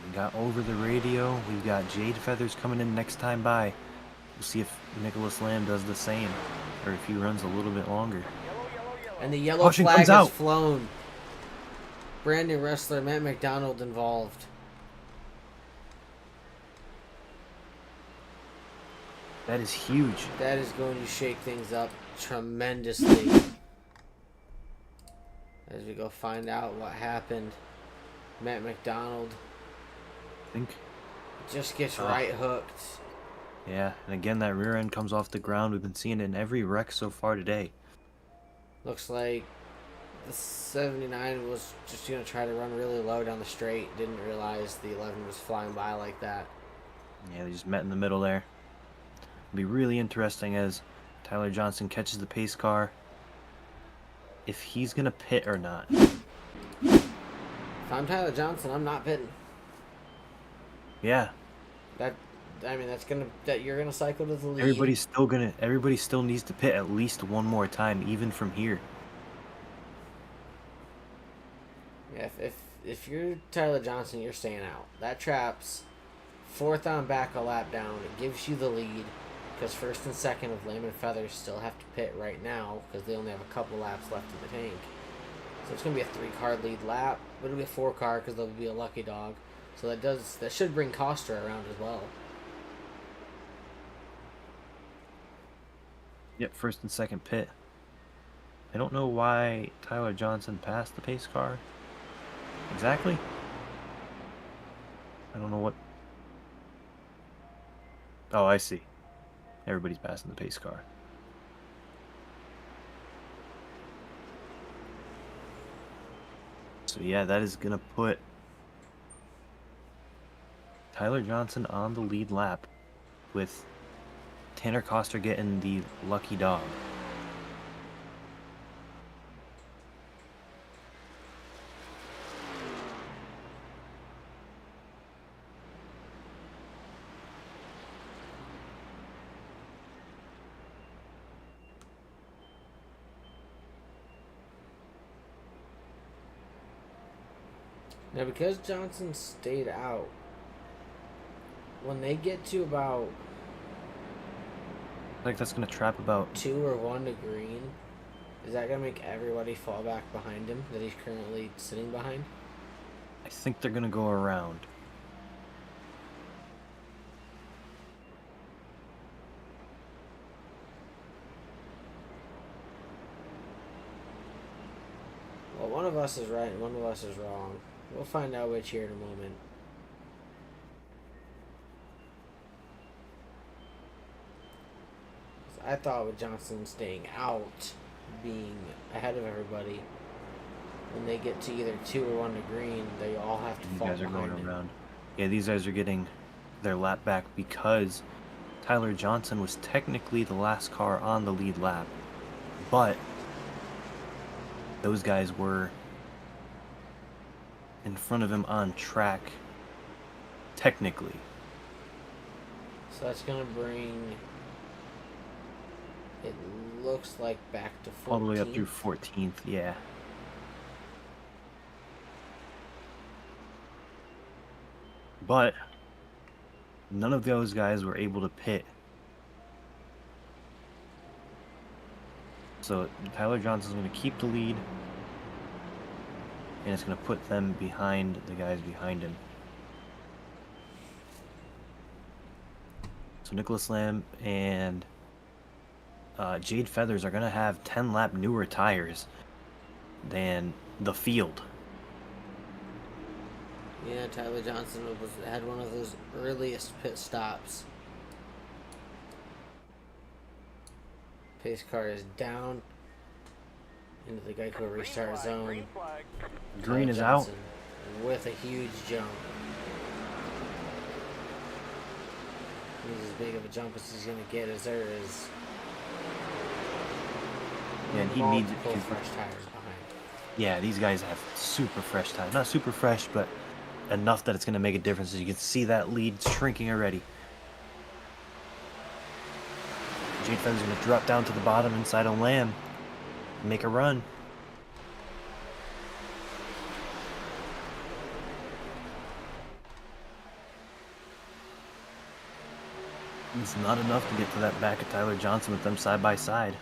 We got over the radio. We've got Jade Feathers coming in next time by. We'll see if Nicholas Lamb does the same, or if he runs a little bit longer. And the yellow Caution flag comes has out. flown. Brand new wrestler Matt McDonald involved. That is huge. That is going to shake things up tremendously. As we go find out what happened. Matt McDonald I think. just gets right hooked. Yeah, and again, that rear end comes off the ground. We've been seeing it in every wreck so far today. Looks like the 79 was just going to try to run really low down the straight. Didn't realize the 11 was flying by like that. Yeah, they just met in the middle there. It'll be really interesting as Tyler Johnson catches the pace car. If he's going to pit or not. If I'm Tyler Johnson, I'm not pitting. Yeah, You're gonna cycle to the lead. everybody still needs to pit at least one more time, even from here. Yeah, if you're Tyler Johnson, you're staying out. That traps fourth on back a lap down. It gives you the lead because first and second of Lamb and Feathers still have to pit right now because they only have a couple laps left in the tank. So it's gonna be a 3-car lead lap. But it'll be a 4-car because there'll be a lucky dog. So that should bring Coster around as well. Yep, first and second pit. I don't know why Tyler Johnson passed the pace car. Exactly. I don't know what. Oh, I see. Everybody's passing the pace car. So yeah, that is gonna put Tyler Johnson on the lead lap with Tanner Coster getting the lucky dog. Now, because Johnson stayed out, when they get to about I think that's going to trap about 2 or 1 to green, is that going to make everybody fall back behind him that he's currently sitting behind? I think they're going to go around. Well, one of us is right and one of us is wrong. We'll find out which here in a moment. I thought with Johnson staying out, being ahead of everybody, when they get to either 2 or 1 to green, they all have to These fall guys are going behind him. around. Yeah, these guys are getting their lap back because Tyler Johnson was technically the last car on the lead lap. But those guys were in front of him on track, technically. So that's going to bring, it looks like back to 14. All the way up through 14th, yeah. But none of those guys were able to pit. So Tyler Johnson's going to keep the lead, and it's going to put them behind the guys behind him. So Nicholas Lamb and Jade Feathers are going to have 10-lap newer tires than the field. Yeah, Tyler Johnson had one of those earliest pit stops. Pace car is down into the Geico restart zone. Green flag. Green Tyler is Johnson out. with a huge jump. He's as big of a jump as he's going to get as there is. Yeah, and he needs it Multiple to. fresh tires behind. Yeah, these guys have super fresh tires. Not super fresh, but enough that it's going to make a difference. As you can see that lead shrinking already. Jade Feather's going to drop down to the bottom inside of Lamb. Make a run. It's not enough to get to that back of Tyler Johnson with them side by side.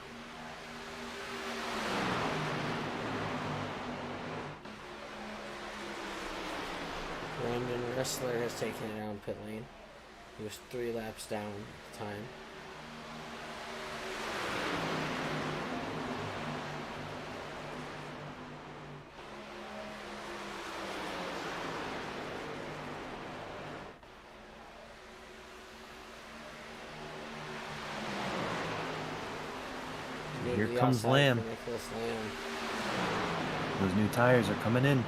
Brandon Ressler has taken it down pit lane. He was 3 laps down at the time. Here To the comes outside Lamb. for Nicholas Lamb. Those new tires are coming in.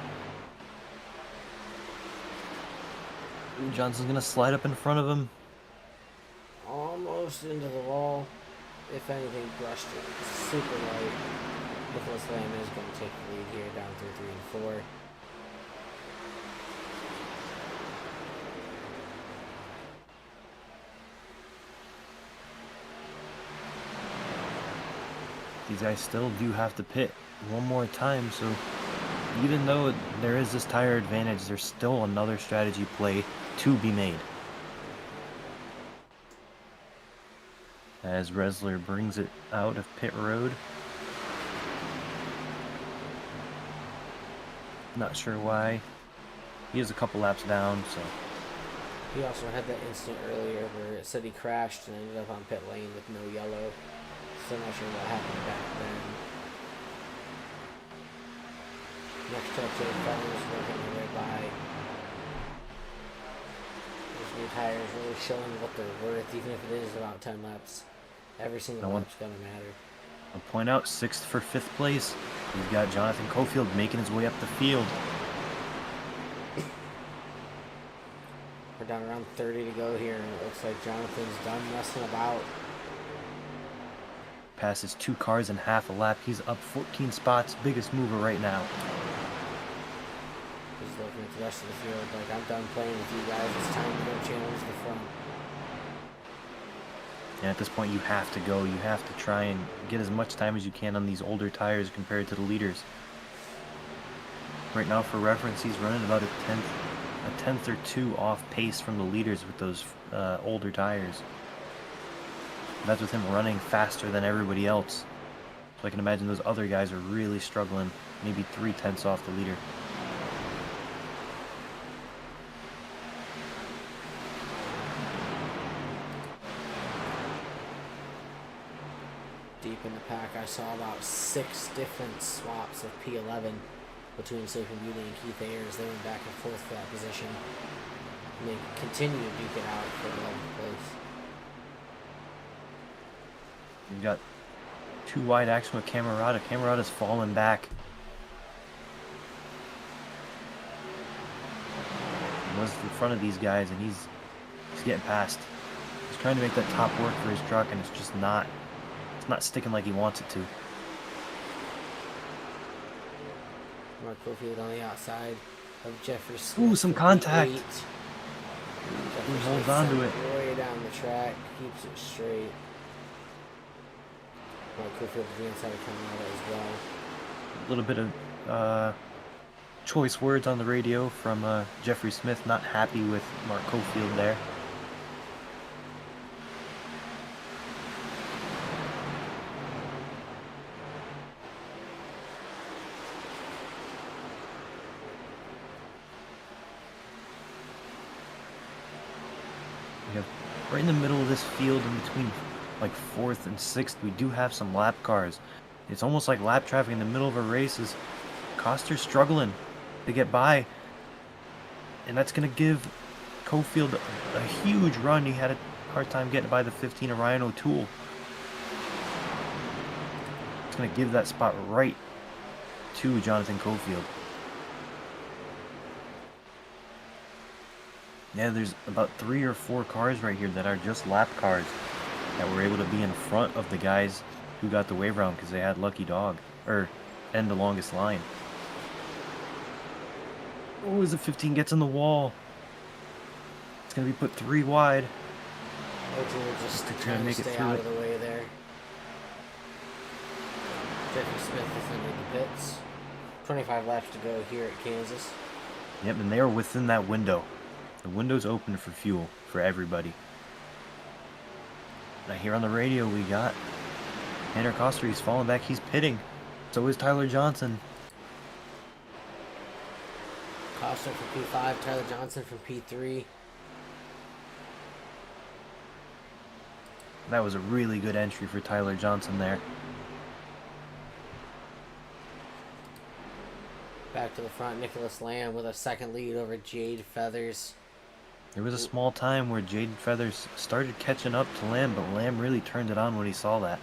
Johnson's gonna slide up in front of him. Almost into the wall. If anything, brushed it super light. Nicholas Lamb is going to take the lead here down through 3 and 4. These guys still do have to pit one more time, so even though there is this tire advantage, there's still another strategy play to be made. As Ressler brings it out of pit road. Not sure why. He is a couple laps down, so He also had that incident earlier where it said he crashed and ended up on pit lane with no yellow. So I'm not sure what happened back then. Next up, Jade Feathers working their way by. Those new tires really showing what they're worth, even if it is about 10 laps. Every single lap's going to matter. I'll point out 6th for 5th place. We've got Jonathan Cofield making his way up the field. We're down around 30 to go here, and it looks like Jonathan's done messing about. Passes 2 cars in half a lap. He's up 14 spots. Biggest mover right now. He's looking at the rest of the field like, I'm done playing with you guys. It's time to go challenge the front. And at this point, you have to go. You have to try and get as much time as you can on these older tires compared to the leaders. Right now, for reference, he's running about a tenth or 2 off pace from the leaders with those older tires. That's with him running faster than everybody else. So I can imagine those other guys are really struggling, maybe 3/10 off the leader. Deep in the pack, I saw about 6 different swaps of P11 between Sleeping Beauty and Keith Ayers. They went back and forth for that position. And they continue to duke it out for 11th place. You've got 2 wide action with Camerata. Camerata's falling back. He was in front of these guys, and he's getting past. He's trying to make that top work for his truck, and it's just not. It's not sticking like he wants it to. Mark Cofield on the outside of Jeffrey Smith. Ooh, some contact. Jeffrey He holds Smith on to sent it. way down the track, keeps it straight. Mark Cofield to the inside of Camerata as well. A little bit of choice words on the radio from Jeffrey Smith. Not happy with Mark Cofield there. We have right in the middle of this field, in between like 4th and 6th, we do have some lap cars. It's almost like lap traffic in the middle of a race. Is Coster's struggling to get by, and that's going to give Cofield a huge run. He had a hard time getting by the 15 of Ryan O'Toole. It's going to give that spot right to Jonathan Cofield. Yeah, there's about 3 or 4 cars right here that are just lap cars that were able to be in front of the guys who got the wave round because they had lucky dog, and the longest line. Oh, as the 15 gets in the wall, it's going to be put 3 wide. O'Toole just Trying to trying to make it stay through out it. of the way there. Jeffrey Smith is into the pits. 25 laps to go here at Kansas. Yep, and they are within that window. The window's open for fuel for everybody. Now here on the radio we got Tanner Coster. He's falling back. He's pitting. So is Tyler Johnson. Coster from P5, Tyler Johnson from P3. That was a really good entry for Tyler Johnson there. Back to the front, Nicholas Lamb with a second lead over Jade Feathers. There was a small time where Jaden Feathers started catching up to Lamb, but Lamb really turned it on when he saw that.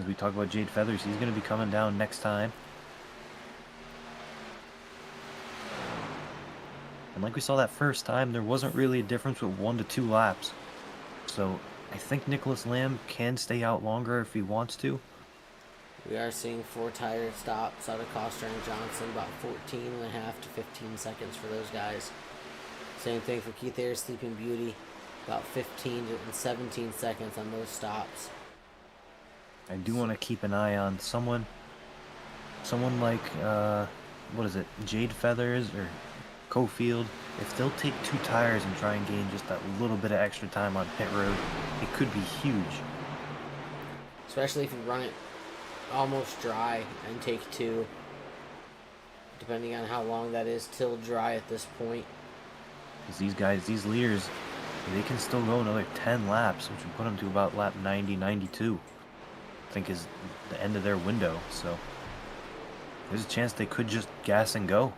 As we talk about Jade Feathers, he's going to be coming down next time. And like we saw that first time, there wasn't really a difference with 1 to 2 laps. So I think Nicholas Lamb can stay out longer if he wants to. We are seeing 4 tire stops out of Coster and Johnson, about 14.5 to 15 seconds for those guys. Same thing for Keith Ayers, Sleeping Beauty, about 15 and 17 seconds on those stops. I do want to keep an eye on someone like, what is it, Jade Feathers or Cofield. If they'll take 2 tires and try and gain just that little bit of extra time on pit road, it could be huge. Especially if you run it almost dry and take 2. Depending on how long that is till dry at this point. Because these guys, these leaders, they can still go another 10 laps, which would put them to about lap 90, 92. I think is the end of their window, so there's a chance they could just gas and go.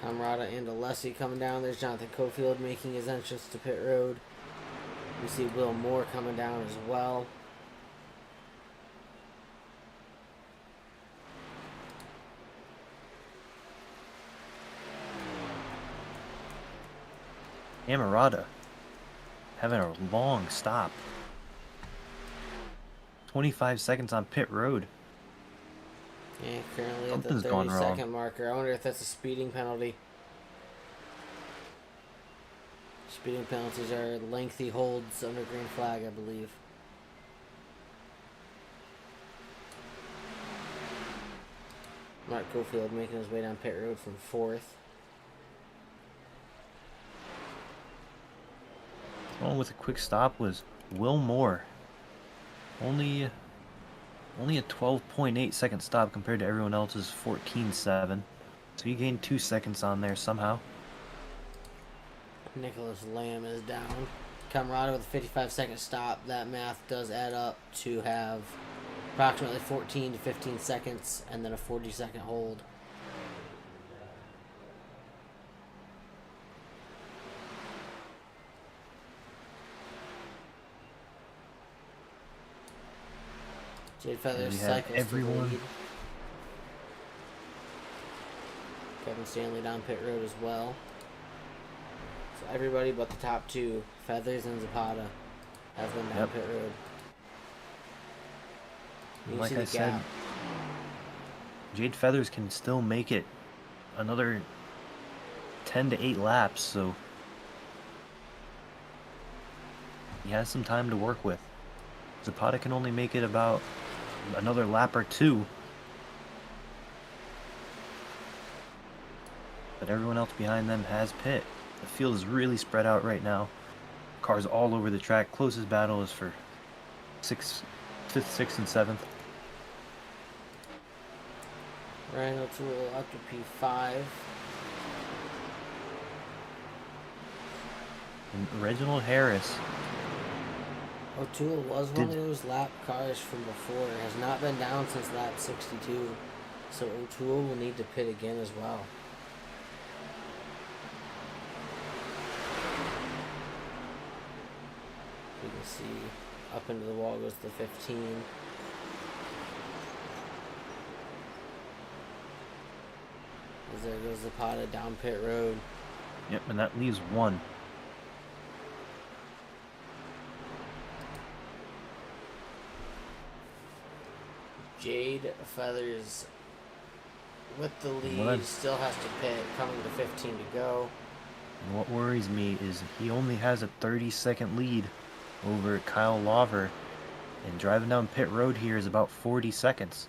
Camarada and Alessi coming down. There's Jonathan Cofield making his entrance to pit road. We see Will Moore coming down as well. Camarada having a long stop. 25 seconds on pit road. Yeah, currently at the Something's gone 30-second marker. I wonder if that's a speeding penalty. Speeding penalties are lengthy holds under green flag, I believe. Mark Cofield making his way down pit road from 4th. Going with a quick stop was Will Moore. Only a 12.8 second stop compared to everyone else's 14.7. So he gained 2 seconds on there somehow. Nicholas Lamb is down. Camarada with a 55-second stop. That math does add up to have approximately 14 to 15 seconds and then a 40-second hold. Jade Feathers we have cycles to the everyone. lead. Kevin Stanley down pit road as well. So everybody but the top 2, Feathers and Zapata, have been down Yep. pit road. You can Like see I the said, gap. Jade Feathers can still make it another 10 to 8 laps, so he has some time to work with. Zapata can only make it about another lap or 2. But everyone else behind them has pit. The field is really spread out right now. Cars all over the track. Closest battle is for 5th, 6th, and 7th. Ryan O'Toole up to P5. And Reginald Harris. O'Toole was one of those lap cars from before. Has not been down since lap 62. So O'Toole will need to pit again as well. You can see up into the wall goes the 15. As there goes the Pata down pit road. Yep, and that leaves one. Jade Feathers with the lead, What? still has to pit, coming to 15 to go. And what worries me is he only has a 30-second lead over Kyle Lawver, and driving down pit road here is about 40 seconds.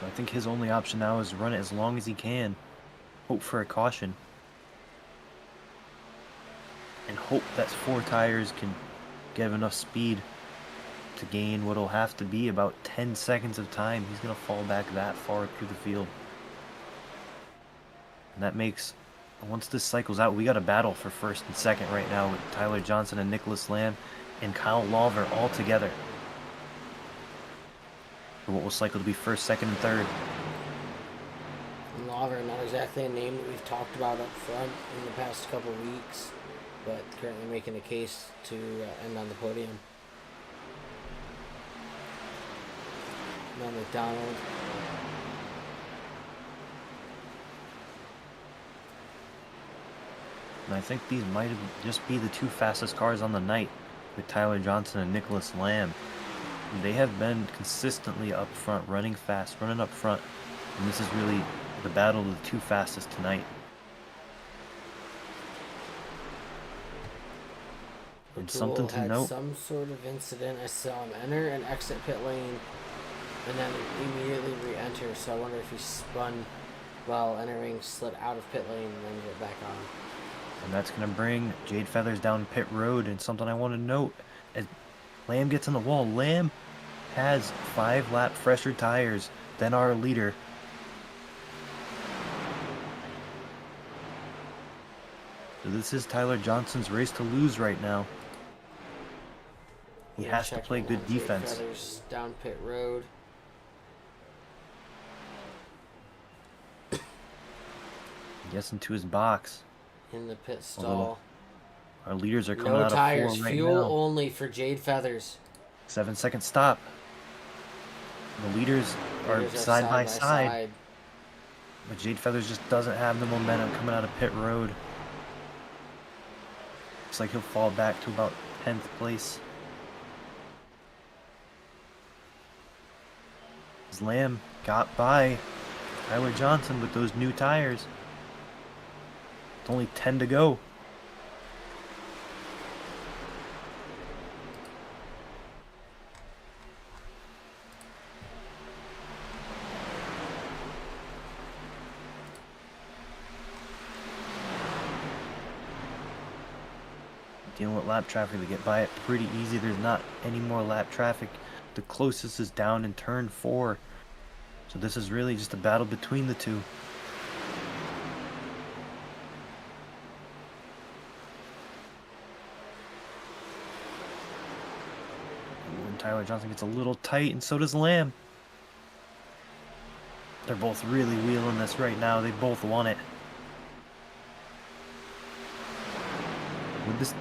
So I think his only option now is to run it as long as he can, hope for a caution, and hope that 4 tires can give enough speed to gain what'll have to be about 10 seconds of time. He's going to fall back that far through the field. And that makes, once this cycles out, we got a battle for first and second right now with Tyler Johnson and Nicholas Lamb and Kyle Lawver all together. For what will cycle to be first, second, and third. Lawver, not exactly a name that we've talked about up front in the past couple weeks, but currently making a case to end on the podium. Now McDonald. And I think these might just be the 2 fastest cars on the night with Tyler Johnson and Nicholas Lamb. They have been consistently up front, running fast, running up front. And this is really the battle of the 2 fastest tonight. And something to had note. some sort of incident. I saw him enter and exit pit lane and then immediately re-enter. So I wonder if he spun while entering, slid out of pit lane, and then get back on. And that's going to bring Jade Feathers down pit road. And something I want to note, as Lamb gets on the wall, Lamb has 5 lap fresher tires than our leader. So this is Tyler Johnson's race to lose right now. He has to play good defense. Feathers down pit road. Gets into his box. In the pit stall. Our leaders are coming No out tires, of 4 right fuel now. only for Jade Feathers. 7-second stop. The leaders are side by side. But Jade Feathers just doesn't have the momentum coming out of pit road. Looks like he'll fall back to about 10th place. As Lamb got by Tyler Johnson with those new tires. It's only 10 to go. Dealing with lap traffic, to get by it pretty easy. There's not any more lap traffic. The closest is down in turn 4. So this is really just a battle between the 2. And Tyler Johnson gets a little tight, and so does Lamb. They're both really wheeling this right now. They both want it.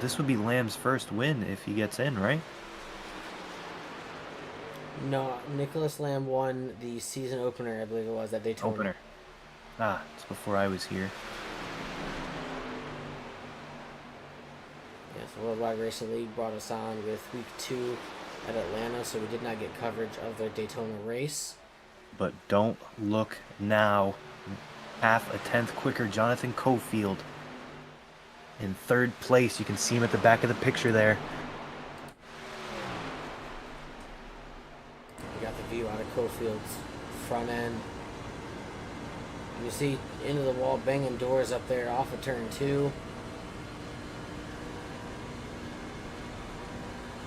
This would be Lamb's first win if he gets in, right? No, Nicholas Lamb won the season opener, I believe it was, at Daytona. Opener. Ah, it's before I was here. Yes, the Worldwide Racing League brought us on with week 2 at Atlanta, so we did not get coverage of their Daytona race. But don't look now. Half a tenth quicker, Jonathan Cofield. In 3rd place, you can see him at the back of the picture there. We got the view out of Cofield's front end. You see into the wall, banging doors up there off of turn 2.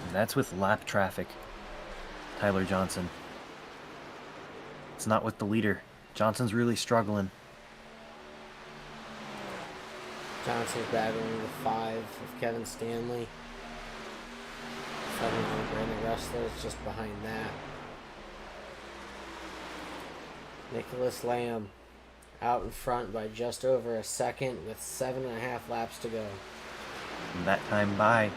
And that's with lap traffic. Tyler Johnson. It's not with the leader. Johnson's really struggling. Johnson's battling the 5 of Kevin Stanley. 7 of Brandon Rustler is just behind that. Nicholas Lamb out in front by just over a second with 7.5 laps to go. From that time by,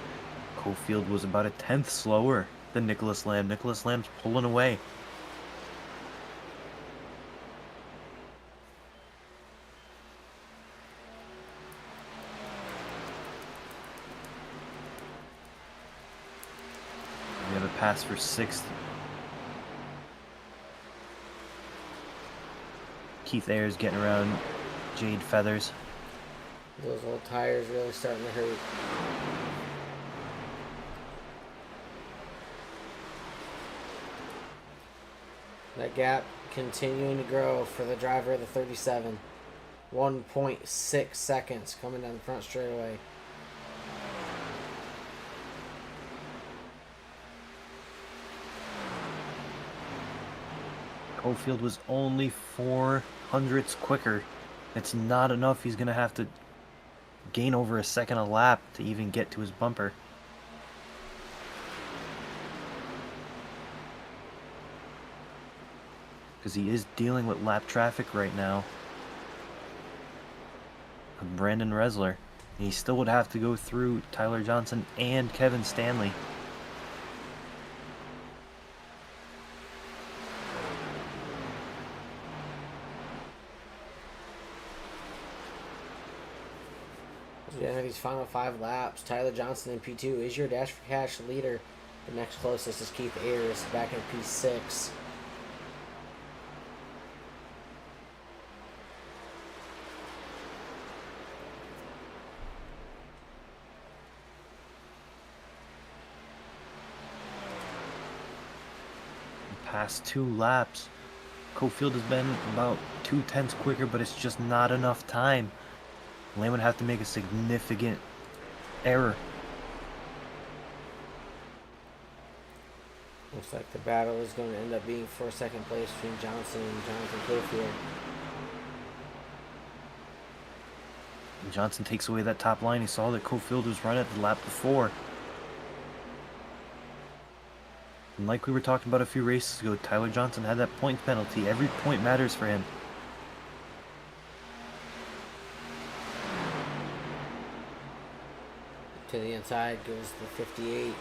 Cofield was about a 10th slower than Nicholas Lamb. Nicholas Lamb's pulling away. We have a pass for 6th. Keith Ayers getting around Jade Feathers. Those old tires really starting to hurt. That gap continuing to grow for the driver of the 37. 1.6 seconds coming down the front straightaway. Cofield was only 0.04 quicker. It's not enough. He's going to have to gain over a second a lap to even get to his bumper. Because he is dealing with lap traffic right now. Brandon Resler. He still would have to go through Tyler Johnson and Kevin Stanley. As we enter these final 5 laps, Tyler Johnson in P2 is your Dash4Cash leader. The next closest is Keith Ayers back in P6. Past 2 laps, Cofield has been about 0.2 quicker, but it's just not enough time. Lamb would have to make a significant error. Looks like the battle is going to end up being for second place between Johnson and Jonathan Cofield. Johnson takes away that top line. He saw that Cofield was running at the lap before. And like we were talking about a few races ago, Tyler Johnson had that point penalty. Every point matters for him. To the inside goes the 58.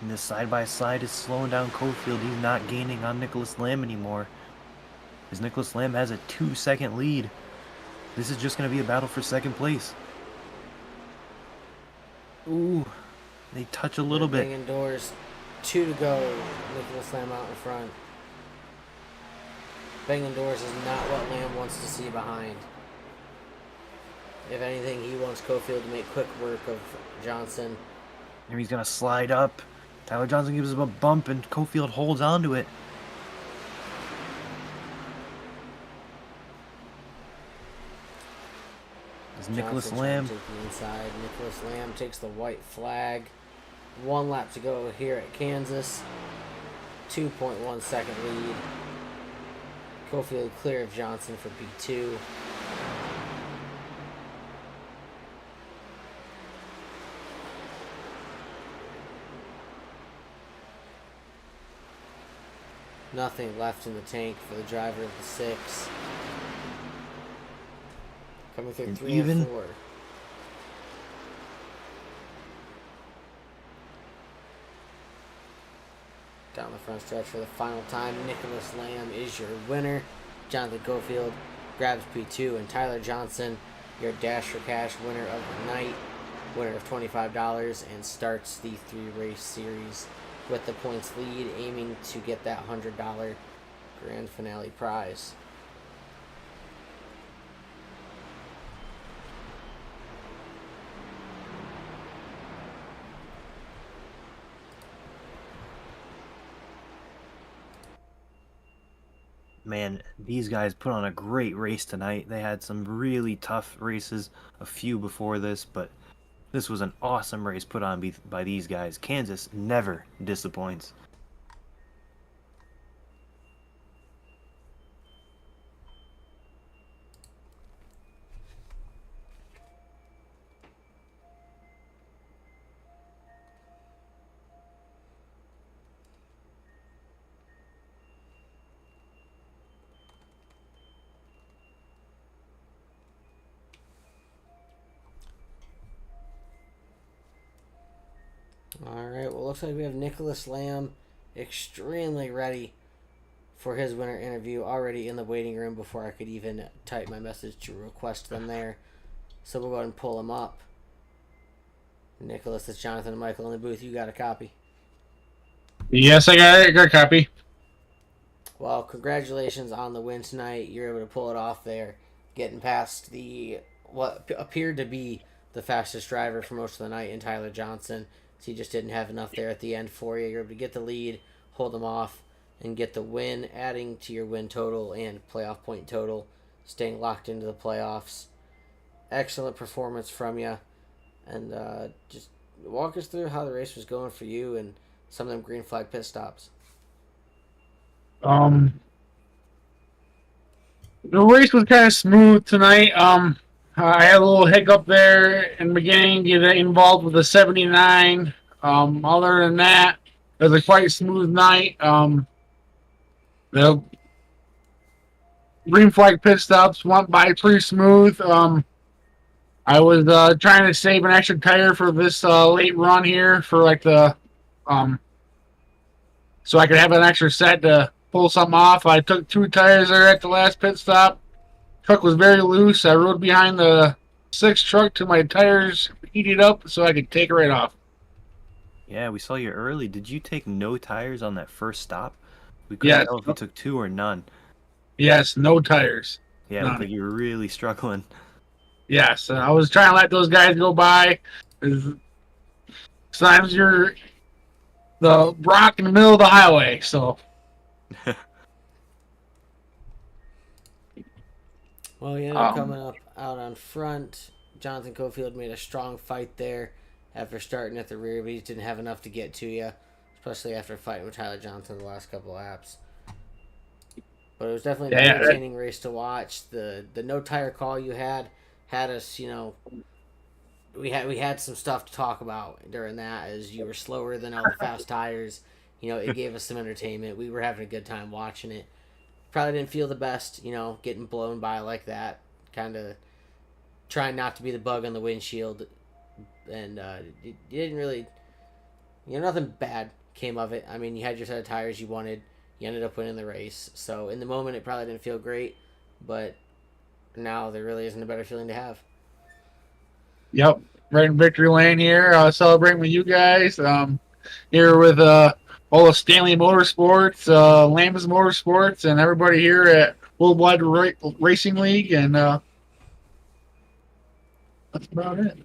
And this side-by-side is slowing down Cofield. He's not gaining on Nicholas Lamb anymore. Because Nicholas Lamb has a 2-second lead. This is just going to be a battle for second place. Ooh, they touch a little bit. Banging doors, 2 to go. Nicholas Lamb out in front. Banging doors is not what Lamb wants to see behind. If anything, he wants Cofield to make quick work of Johnson. And he's going to slide up. Tyler Johnson gives him a bump and Cofield holds onto it. As Nicholas Lamb. Take the inside. Nicholas Lamb takes the white flag. 1 lap to go here at Kansas. 2.1 second lead. Cofield clear of Johnson for P2. Nothing left in the tank for the driver of the 6. Coming through 3 and 4. Down the front stretch for the final time, Nicholas Lamb is your winner. Jonathan Cofield grabs P2, and Tyler Johnson, your Dash4Cash winner of the night, winner of $25, and starts the 3-race series with the points lead, aiming to get that $100 grand finale prize. man, these guys put on a great race tonight. They had some really tough races, a few before this, but this was an awesome race put on by these guys. Kansas never disappoints. All right. Well, looks like we have Nicholas Lamb extremely ready for his winner interview already in the waiting room before I could even type my message to request them there. So we'll go ahead and pull him up. Nicholas, it's Jonathan and Michael in the booth. You got a copy? Yes, I got it. Got a copy. Well, congratulations on the win tonight. You're able to pull it off there, getting past what appeared to be the fastest driver for most of the night in Tyler Johnson. So he just didn't have enough there at the end for you. You're able to get the lead, hold them off, and get the win, adding to your win total and playoff point total, staying locked into the playoffs. Excellent performance from you. And just walk us through how the race was going for you and some of them green flag pit stops. The race was kind of smooth tonight. I had a little hiccup there in the beginning, get involved with the 79. Other than that, it was a quite smooth night. The green flag pit stops went by pretty smooth. I was trying to save an extra tire for this late run here for like the so I could have an extra set to pull something off. I took 2 tires there at the last pit stop. Truck was very loose. I rode behind the 6th truck till my tires heated up so I could take it right off. Yeah, we saw you early. Did you take no tires on that first stop? We couldn't tell if you took 2 or none. Yes, no tires. Yeah, it looked like you were really struggling. Yes, I was trying to let those guys go by. Sometimes you're the rock in the middle of the highway, so. Well, he ended up coming up out on front. Jonathan Cofield made a strong fight there after starting at the rear, but he didn't have enough to get to you, especially after fighting with Tyler Johnson the last couple of laps. But it was definitely an entertaining race to watch. The no tire call you had us, we had some stuff to talk about during that as you were slower than all the fast tires. It gave us some entertainment. We were having a good time watching it. Probably didn't feel the best, getting blown by like that. Kind of trying not to be the bug on the windshield. And you didn't really, nothing bad came of it. I mean, you had your set of tires you wanted. You ended up winning the race. So in the moment, it probably didn't feel great. But now there really isn't a better feeling to have. Yep, right in victory lane here. Celebrating with you guys. Here with all of Stanley Motorsports, Lambus Motorsports, and everybody here at Worldwide Racing League, and that's about it.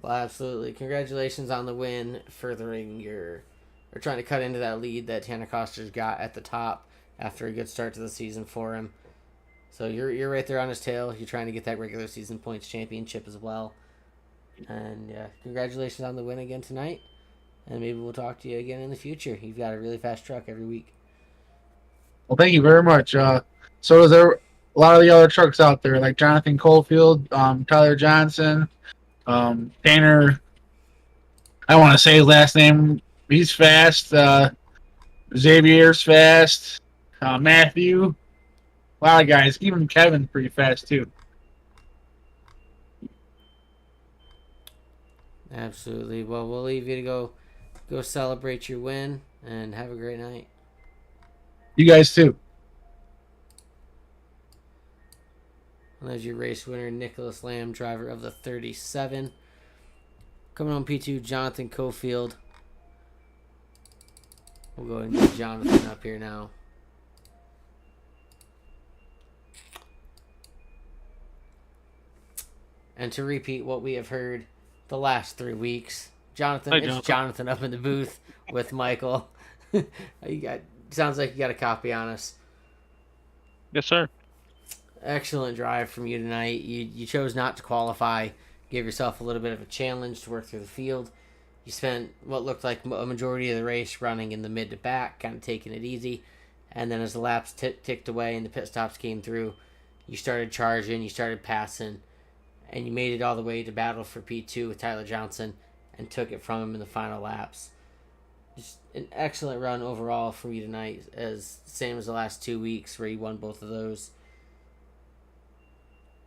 Well, absolutely. Congratulations on the win, furthering trying to cut into that lead that Tanner Koster's got at the top after a good start to the season for him. So you're right there on his tail. You're trying to get that regular season points championship as well. And congratulations on the win again tonight. And maybe we'll talk to you again in the future. You've got a really fast truck every week. Well, thank you very much. So does there a lot of the other trucks out there, like Jonathan Cofield, Tyler Johnson, Tanner. I don't want to say his last name. He's fast. Xavier's fast. Matthew. A lot of guys. Even Kevin's pretty fast too. Absolutely. Well, we'll leave you to go celebrate your win and have a great night. You guys too. And there's your race winner, Nicholas Lamb, driver of the 37. Coming on P2, Jonathan Cofield. We'll go ahead and get Jonathan up here now. And to repeat what we have heard the last 3 weeks, Jonathan, it's Jonathan up in the booth with Michael. You got Sounds like you got a copy on us. Yes, sir. Excellent drive from you tonight. You chose not to qualify. Gave yourself a little bit of a challenge to work through the field. You spent what looked like a majority of the race running in the mid to back, kind of taking it easy. And then as the laps ticked away and the pit stops came through, you started charging, you started passing, and you made it all the way to battle for P2 with Tyler Johnson and took it from him in the final laps. Just an excellent run overall from you tonight, as same as the last 2 weeks where you won both of those.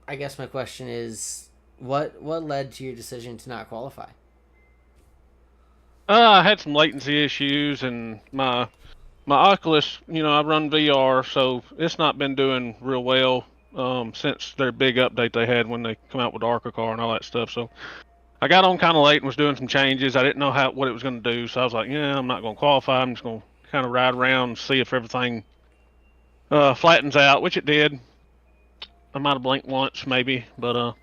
I guess my question is, what led to your decision to not qualify? I had some latency issues, and my Oculus, I run VR, so it's not been doing real well since their big update they had when they come out with the Arca car and all that stuff. So I got on kind of late and was doing some changes. I didn't know what it was going to do, so I was like, yeah, I'm not going to qualify. I'm just going to kind of ride around and see if everything flattens out, which it did. I might have blinked once, maybe, but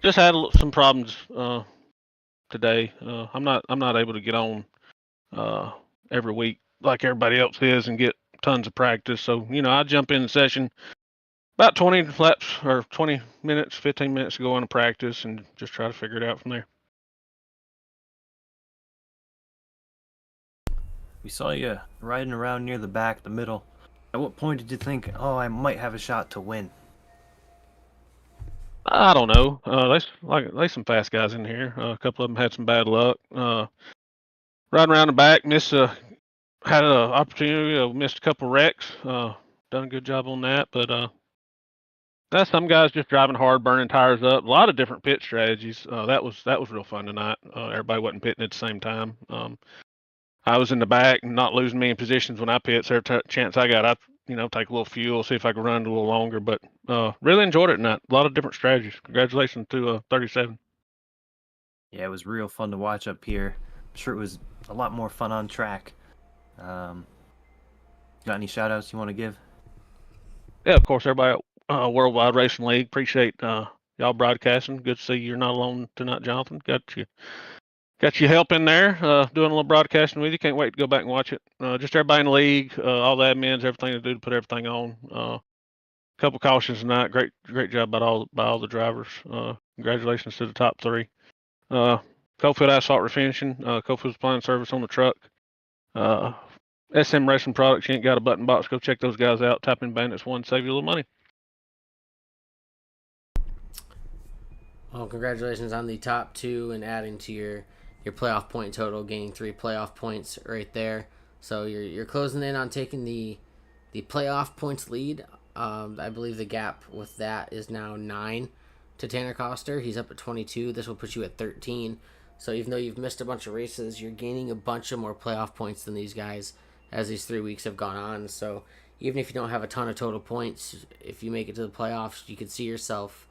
just had some problems today. I'm not able to get on every week like everybody else is and get tons of practice. So I jump in the session about 20 laps or 20 minutes, 15 minutes to go into practice and just try to figure it out from there. We saw you riding around near the back, the middle. At what point did you think, oh, I might have a shot to win? I don't know. There's some fast guys in here. A couple of them had some bad luck. Riding around the back, had an opportunity, missed a couple wrecks. Done a good job on that, but that's some guys just driving hard, burning tires up. A lot of different pit strategies. That was real fun tonight. Everybody wasn't pitting at the same time. I was in the back and not losing me in positions when I pit. So every chance I got, I take a little fuel, see if I could run a little longer. But really enjoyed it tonight. A lot of different strategies. Congratulations to 37. Yeah, it was real fun to watch up here. I'm sure it was a lot more fun on track. Got any shout outs you want to give? Yeah, of course, everybody at Worldwide Racing League. Appreciate y'all broadcasting. Good to see you're not alone tonight, Jonathan. Got you help in there, doing a little broadcasting with you. Can't wait to go back and watch it. Just everybody in the league, all the admins, everything to do to put everything on. Couple cautions tonight. Great job by all the drivers. Congratulations to the top three. Cofield Asphalt Refinishing, Cofield Supply and Service on the truck. SM Racing Products, you ain't got a button box. Go check those guys out. Type in Bandits 1, save you a little money. Well, congratulations on the top two and adding to your playoff point total, gaining 3 playoff points right there. So you're closing in on taking the playoff points lead. I believe the gap with that is now 9 to Tanner Coster. He's up at 22. This will put you at 13. So even though you've missed a bunch of races, you're gaining a bunch of more playoff points than these guys as these 3 weeks have gone on. So even if you don't have a ton of total points, if you make it to the playoffs, you could see yourself,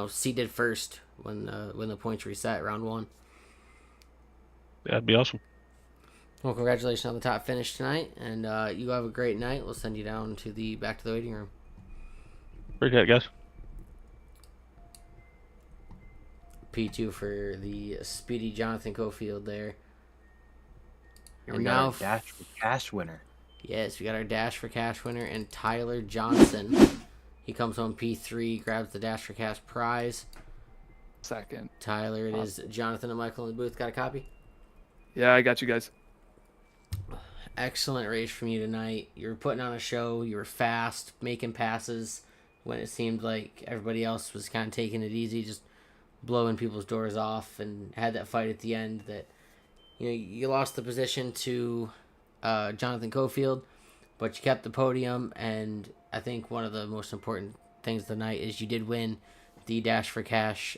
seeded first when the points reset round 1. That'd be awesome. Well, congratulations on the top finish tonight, and you have a great night. We'll send you down to back to the waiting room. Appreciate it, guys. P2 for the speedy Jonathan Cofield there. Here And we now got our Dash4Cash winner. Yes, we got our Dash4Cash winner and Tyler Johnson. He comes home P3, grabs the Dash4Cash prize. Second. Tyler, it is Jonathan and Michael in the booth. Got a copy? Yeah, I got you guys. Excellent race from you tonight. You were putting on a show. You were fast, making passes when it seemed like everybody else was kind of taking it easy, just blowing people's doors off, and had that fight at the end that you lost the position to Jonathan Cofield, but you kept the podium. And I think one of the most important things tonight is you did win the Dash4Cash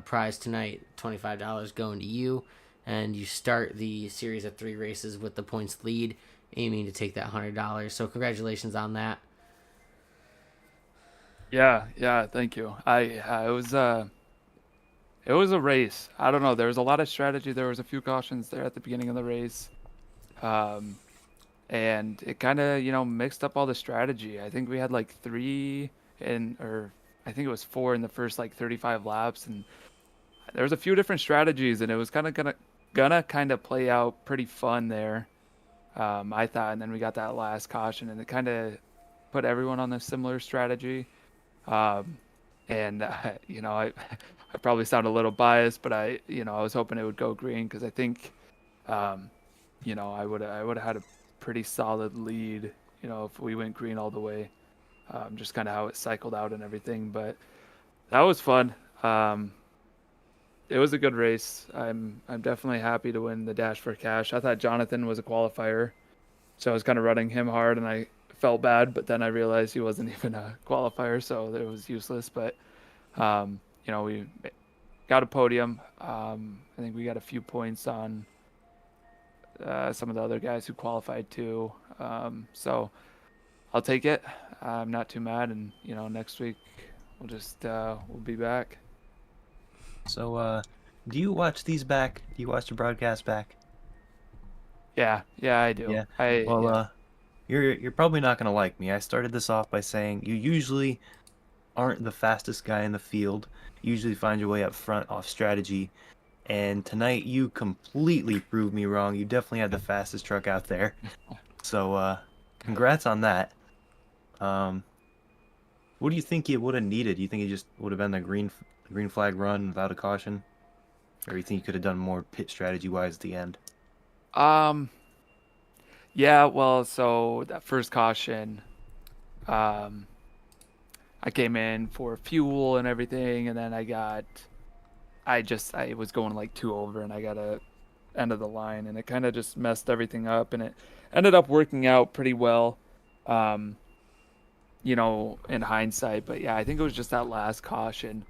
prize tonight. $25 going to you, and you start the series of 3 races with the points lead, aiming to take that $100. So congratulations on that. Yeah, thank you. It was a race. I don't know. There was a lot of strategy. There was a few cautions there at the beginning of the race. And it kind of, mixed up all the strategy. I think we had like 3 or I think it was 4 in the first like 35 laps. And there was a few different strategies, and it was kind of gonna kind of play out pretty fun there. I thought, and then we got that last caution, and it kind of put everyone on a similar strategy. Um, and I probably sound a little biased, but I was hoping it would go green because I think, I would have had a pretty solid lead, if we went green all the way. Just kind of how it cycled out and everything, but that was fun. It was a good race. I'm definitely happy to win the Dash4Cash. I thought Jonathan was a qualifier, so I was kind of running him hard, and I felt bad. But then I realized he wasn't even a qualifier, so it was useless. But we got a podium. I think we got a few points on some of the other guys who qualified too. So I'll take it. I'm not too mad, and next week we'll be back. So, do you watch these back? Do you watch the broadcast back? Yeah, I do. Yeah. Yeah. You're probably not gonna like me. I started this off by saying you usually aren't the fastest guy in the field. You usually find your way up front off strategy. And tonight you completely proved me wrong. You definitely had the fastest truck out there. So, congrats on that. What do you think you would have needed? Do you think it just would have been the green flag run without a caution? Or do you think you could have done more pit strategy wise at the end? Yeah, well, so that first caution, I came in for fuel and everything, and then I was going like 2 over, and I got a end of the line, and it kind of just messed everything up, and it ended up working out pretty well, in hindsight. But yeah, I think it was just that last caution.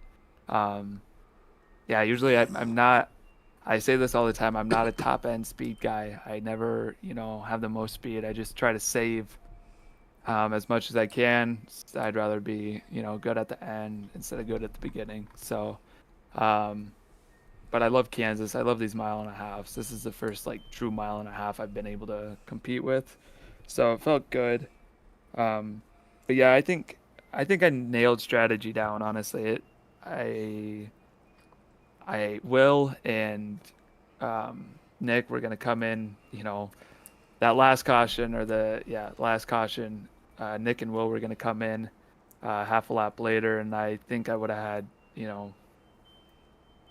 Yeah, usually I'm not. I say this all the time. I'm not a top end speed guy. I never, have the most speed. I just try to save as much as I can. I'd rather be, good at the end instead of good at the beginning. So, but I love Kansas. I love these 1.5 miles. This is the first true 1.5 miles I've been able to compete with. So it felt good. But yeah, I think I nailed strategy down. Honestly, I will and Nick, we're gonna come in, that last caution last caution. Nick and Will were gonna come in half a lap later, and I think I would have had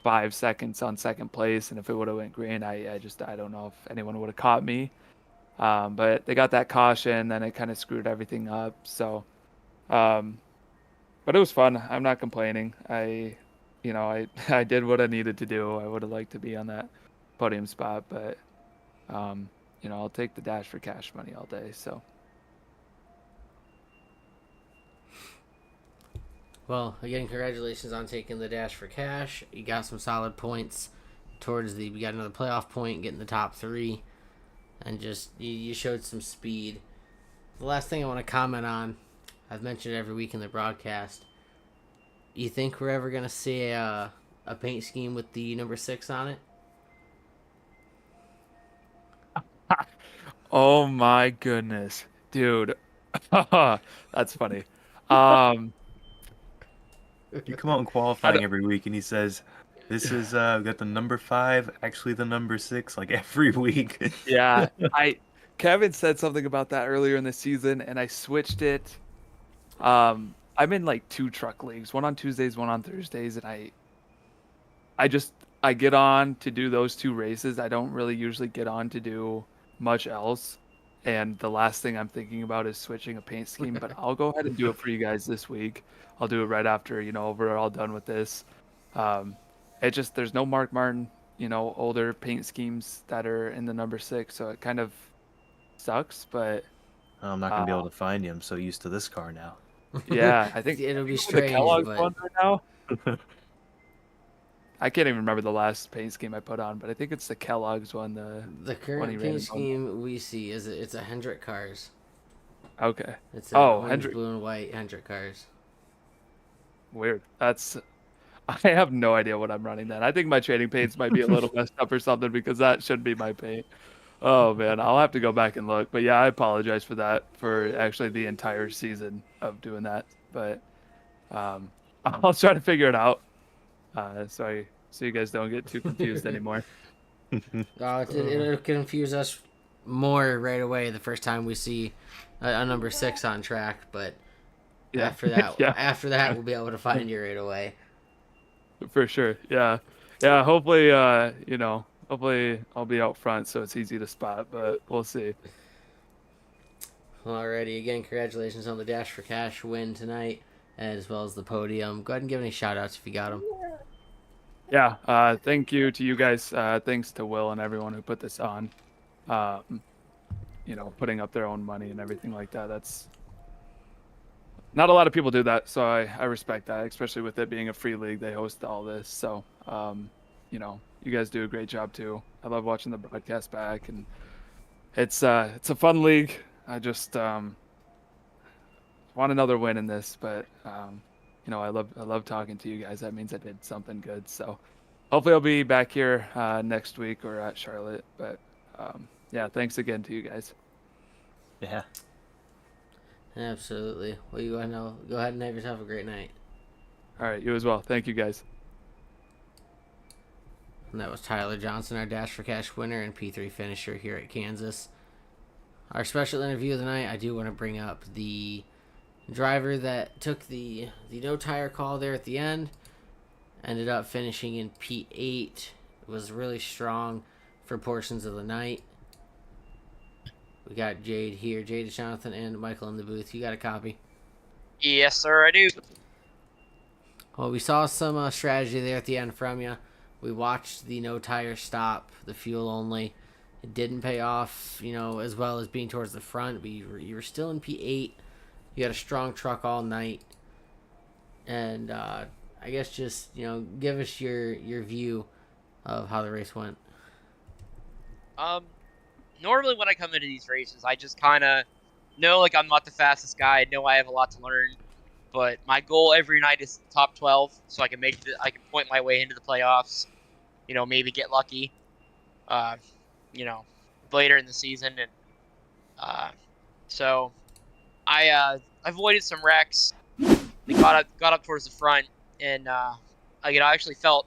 5 seconds on second place, and if it would have went green, I don't know if anyone would have caught me. But they got that caution, then it kind of screwed everything up. So, but it was fun. I'm not complaining. I did what I needed to do. I would have liked to be on that podium spot, but I'll take the Dash4Cash money all day. So. Well, again, congratulations on taking the Dash4Cash. You got some solid points we got another playoff point, getting the top 3, and just you showed some speed. The last thing I want to comment on, I've mentioned it every week in the broadcast. You think we're ever gonna see a paint scheme with the number 6 on it? Oh my goodness, dude, that's funny. You come out in qualifying every week, and he says, "This is we got the number 5, actually the number 6, every week." Yeah, Kevin said something about that earlier in the season, and I switched it. I'm in 2 truck leagues, one on Tuesdays, one on Thursdays, and I get on to do those 2 races. I don't really usually get on to do much else, and the last thing I'm thinking about is switching a paint scheme, but I'll go ahead and do it for you guys this week. I'll do it right after, we're all done with this. There's no Mark Martin, older paint schemes that are in the number 6, so it kind of sucks, but I'm not going to be able to find you. I'm so used to this car now. Yeah, I think it'll be the strange, Kellogg's but one right now. I can't even remember the last paint scheme I put on, but I think it's the Kellogg's one. The current paint scheme we see it's a Hendrick cars. Okay. It's Hendrick, blue and white Hendrick cars. Weird. I have no idea what I'm running then. I think my trading paints might be a little messed up or something, because that should be my paint. Oh man, I'll have to go back and look. But yeah, I apologize for that, for actually the entire season of doing that. But I'll try to figure it out. So you guys don't get too confused anymore. It'll confuse us more right away the first time we see a number 6 on track, but Yeah. after that, Yeah. after that, we'll be able to find you right away. For sure. Yeah. Yeah. Hopefully, hopefully I'll be out front so it's easy to spot, but we'll see. Alrighty, again, congratulations on the Dash4Cash win tonight, as well as the podium. Go ahead and give any shout outs if you got them. Yeah. Thank you to you guys. Thanks to Will and everyone who put this on. Putting up their own money and everything like that. That's not a lot of people do that, so I respect that, especially with it being a free league. They host all this, so you guys do a great job too. I love watching the broadcast back, and it's a fun league. I just want another win in this, but I love talking to you guys. That means I did something good. So hopefully I'll be back here next week or at Charlotte. But yeah, thanks again to you guys. Yeah. Absolutely. Well, you go ahead and have yourself a great night. All right, you as well. Thank you guys. And that was Tyler Johnson, our Dash4Cash winner and P3 finisher here at Kansas. Our special interview of the night, I do want to bring up the driver that took the no tire call there at the end. Ended up finishing in P8. It was really strong for portions of the night. We got Jade here. Jade, Jonathan, and Michael in the booth. You got a copy? Yes, sir, I do. Well, we saw some strategy there at the end from you. We watched the no tire stop, the fuel only. It didn't pay off, as well as being towards the front. But you were still in P8. You had a strong truck all night. And I guess just, give us your view of how the race went. Normally when I come into these races, I just kind of know, I'm not the fastest guy. I know I have a lot to learn. But my goal every night is top 12, so I can I can point my way into the playoffs. Maybe get lucky. Later in the season, and so I avoided some wrecks. They got up towards the front, and I actually felt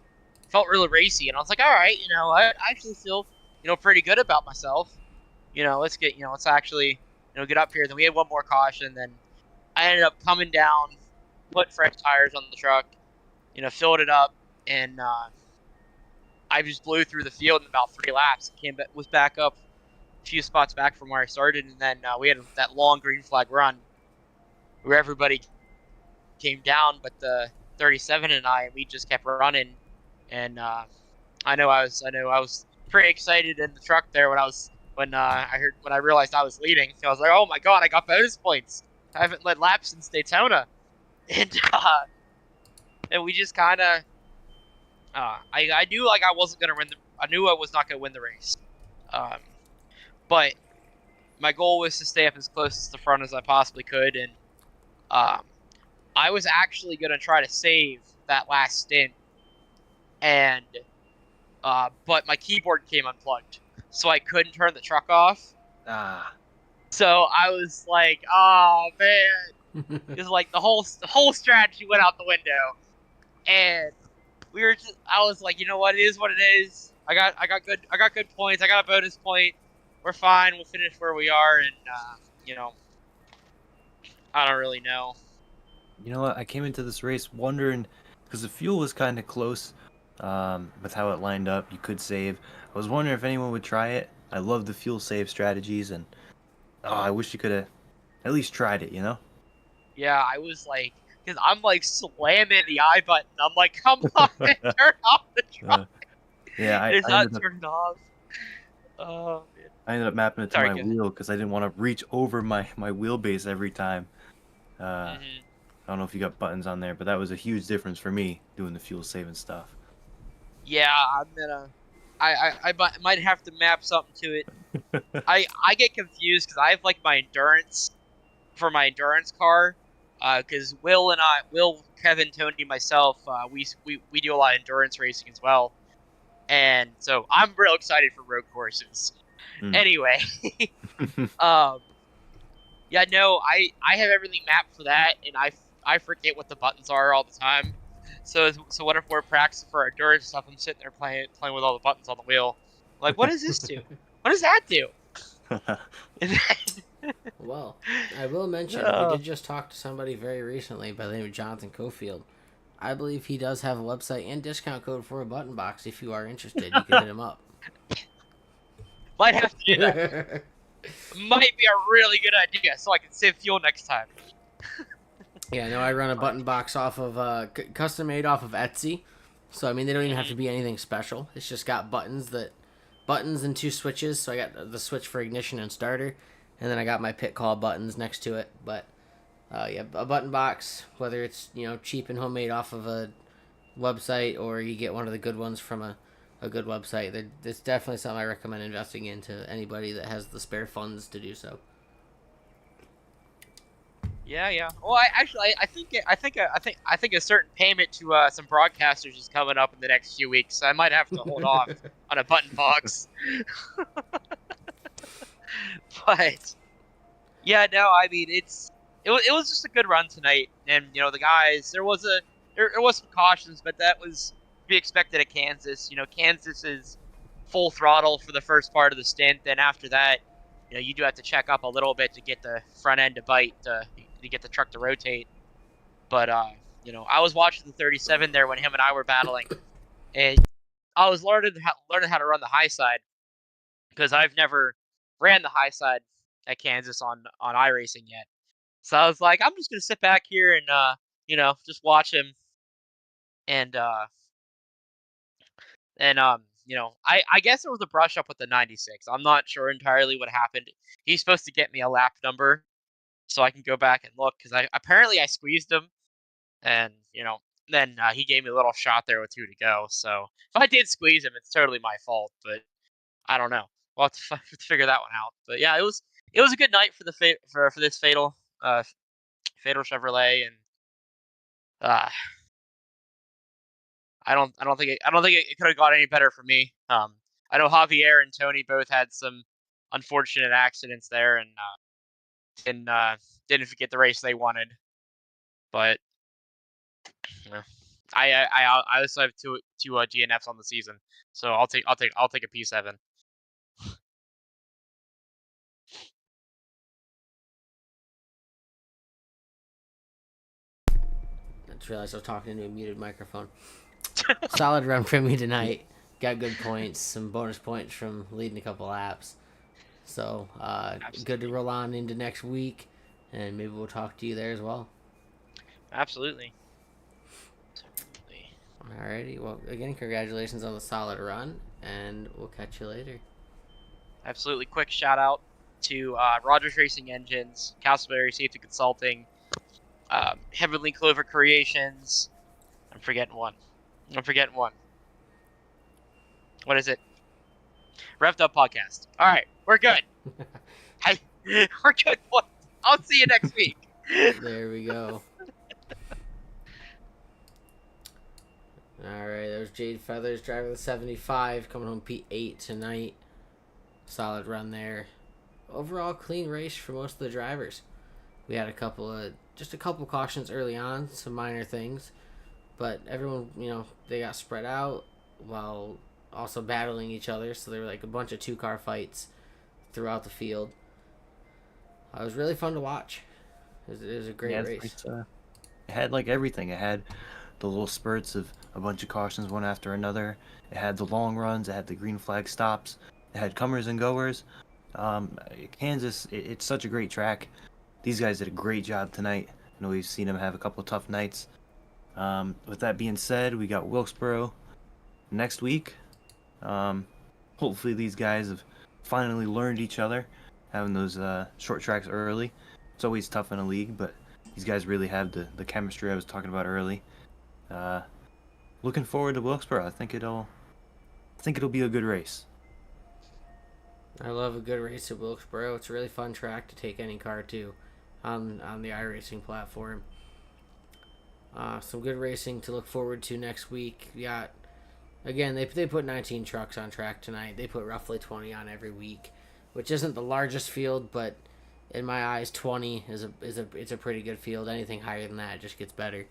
really racy, and I was like, all right, I actually feel pretty good about myself. Let's actually get up here. Then we had one more caution, then I ended up coming down, put fresh tires on the truck, filled it up, and I just blew through the field in about 3 laps. Was back up a few spots back from where I started, and then we had that long green flag run where everybody came down, but the 37 and we just kept running, and I know I was pretty excited in the truck there when I realized I was leading. I was like, oh my god, I got bonus points. I haven't led laps since Daytona, and we just kind of. I knew I wasn't gonna win. I knew I was not gonna win the race, but my goal was to stay up as close to the front as I possibly could, and I was actually gonna try to save that last stint, and but my keyboard came unplugged, so I couldn't turn the truck off. So I was like, oh man, just the whole strategy went out the window, and. I was like, you know what? It is what it is. I got good points. I got a bonus point. We're fine. We'll finish where we are, and I don't really know. You know what? I came into this race wondering, because the fuel was kind of close with how it lined up. You could save. I was wondering if anyone would try it. I love the fuel save strategies, and I wish you could have at least tried it. Yeah, I was like. Because I'm slamming the I button. I'm like, come on, turn off the truck. Yeah, it's not turned off. Oh, man. I ended up mapping it to my wheel because I didn't want to reach over my wheelbase every time. I don't know if you got buttons on there, but that was a huge difference for me doing the fuel saving stuff. Yeah, I'm gonna. I might have to map something to it. I get confused because I have my endurance for my endurance car. Because Will, Kevin, Tony, myself, we do a lot of endurance racing as well, and so I'm real excited for road courses. Anyway, yeah, no, I have everything mapped for that, and I forget what the buttons are all the time. So what if we're practicing for our endurance stuff? I'm sitting there playing with all the buttons on the wheel. Like, what does this do? What does that do? And then, Well, I will mention we did just talk to somebody very recently by the name of Jonathan Cofield. I believe he does have a website and discount code for a button box. If you are interested, you can hit him up. might have to do that. Might be a really good idea, so I can save fuel next time. Yeah, no, I run a button box off of custom made off of Etsy. So I mean, they don't even have to be anything special. It's just got buttons and 2 switches. So I got the switch for ignition and starter, and then I got my pit call buttons next to it. But yeah, a button box, whether it's cheap and homemade off of a website or you get one of the good ones from a good website, it's definitely something I recommend investing into anybody that has the spare funds to do so. Yeah. Well, I think a certain payment to some broadcasters is coming up in the next few weeks. So I might have to hold off on a button box. But yeah, no, I mean it was just a good run tonight, and the guys, there was some cautions, but that was to be expected at Kansas. Kansas is full throttle for the first part of the stint. Then after that, you do have to check up a little bit to get the front end to bite to get the truck to rotate. But I was watching the 37 there when him and I were battling, and I was learning how to run the high side because I've never ran the high side at Kansas on iRacing yet. So I was like, I'm just gonna sit back here and just watch him, and I guess it was a brush up with the 96. I'm not sure entirely what happened. He's supposed to get me a lap number so I can go back and look, because I squeezed him, and then he gave me a little shot there with 2 to go. So if I did squeeze him, it's totally my fault. But I don't know. We'll have to figure that one out. But yeah, it was a good night for the for this fatal Chevrolet, and uh, I don't think it could have got any better for me. I know Javier and Tony both had some unfortunate accidents there, and didn't get the race they wanted. But I also have two DNFs on the season, so I'll take a P7. I just realized I was talking into a muted microphone. Solid run for me tonight. Got good points, some bonus points from leading a couple laps. So good to roll on into next week, and maybe we'll talk to you there as well. Absolutely. Alrighty. Well, again, congratulations on the solid run, and we'll catch you later. Absolutely. Quick shout out to Rogers Racing Engines, Castleberry Safety Consulting, Heavenly Clover Creations. I'm forgetting one. What is it? Revved Up Podcast. All right, we're good. We're good. I'll see you next week. There we go. Alright, there's Jade Feathers driving the 75, coming home P8 tonight. Solid run there. Overall, clean race for most of the drivers. We had a couple cautions early on, some minor things. But everyone, they got spread out while also battling each other. So there were like a bunch of 2-car fights throughout the field. It was really fun to watch. It was a great race. It had like everything. It had the little spurts of a bunch of cautions one after another. It had the long runs. It had the green flag stops. It had comers and goers. Kansas, it's such a great track. These guys did a great job tonight. I know we've seen them have a couple of tough nights. With that being said, we got Wilkesboro next week. Hopefully these guys have finally learned each other, having those short tracks early. It's always tough in a league, but these guys really have the chemistry I was talking about early. Looking forward to Wilkesboro. I think it'll be a good race. I love a good race at Wilkesboro. It's a really fun track to take any car to on the iRacing platform. Some good racing to look forward to next week. We got, again, they put 19 trucks on track tonight. They put roughly 20 on every week, which isn't the largest field, but in my eyes, 20 is a pretty good field. Anything higher than that just gets better.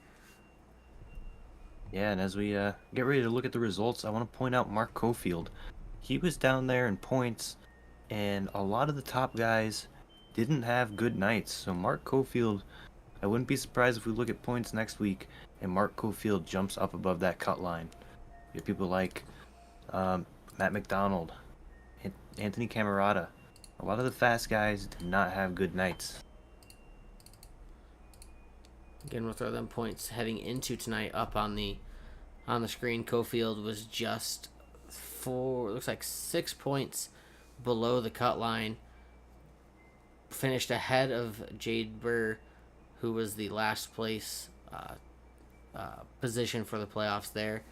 Yeah, and as we get ready to look at the results, I want to point out Mark Cofield. He was down there in points and a lot of the top guys didn't have good nights. So Mark Cofield, I wouldn't be surprised if we look at points next week and Mark Cofield jumps up above that cut line. You have people like Matt McDonald, Anthony Camerata. A lot of the fast guys did not have good nights. Again, we'll throw them points heading into tonight up on the screen. Cofield was just looks like 6 points below the cut line. Finished ahead of Jade Burr, who was the last place position for the playoffs there.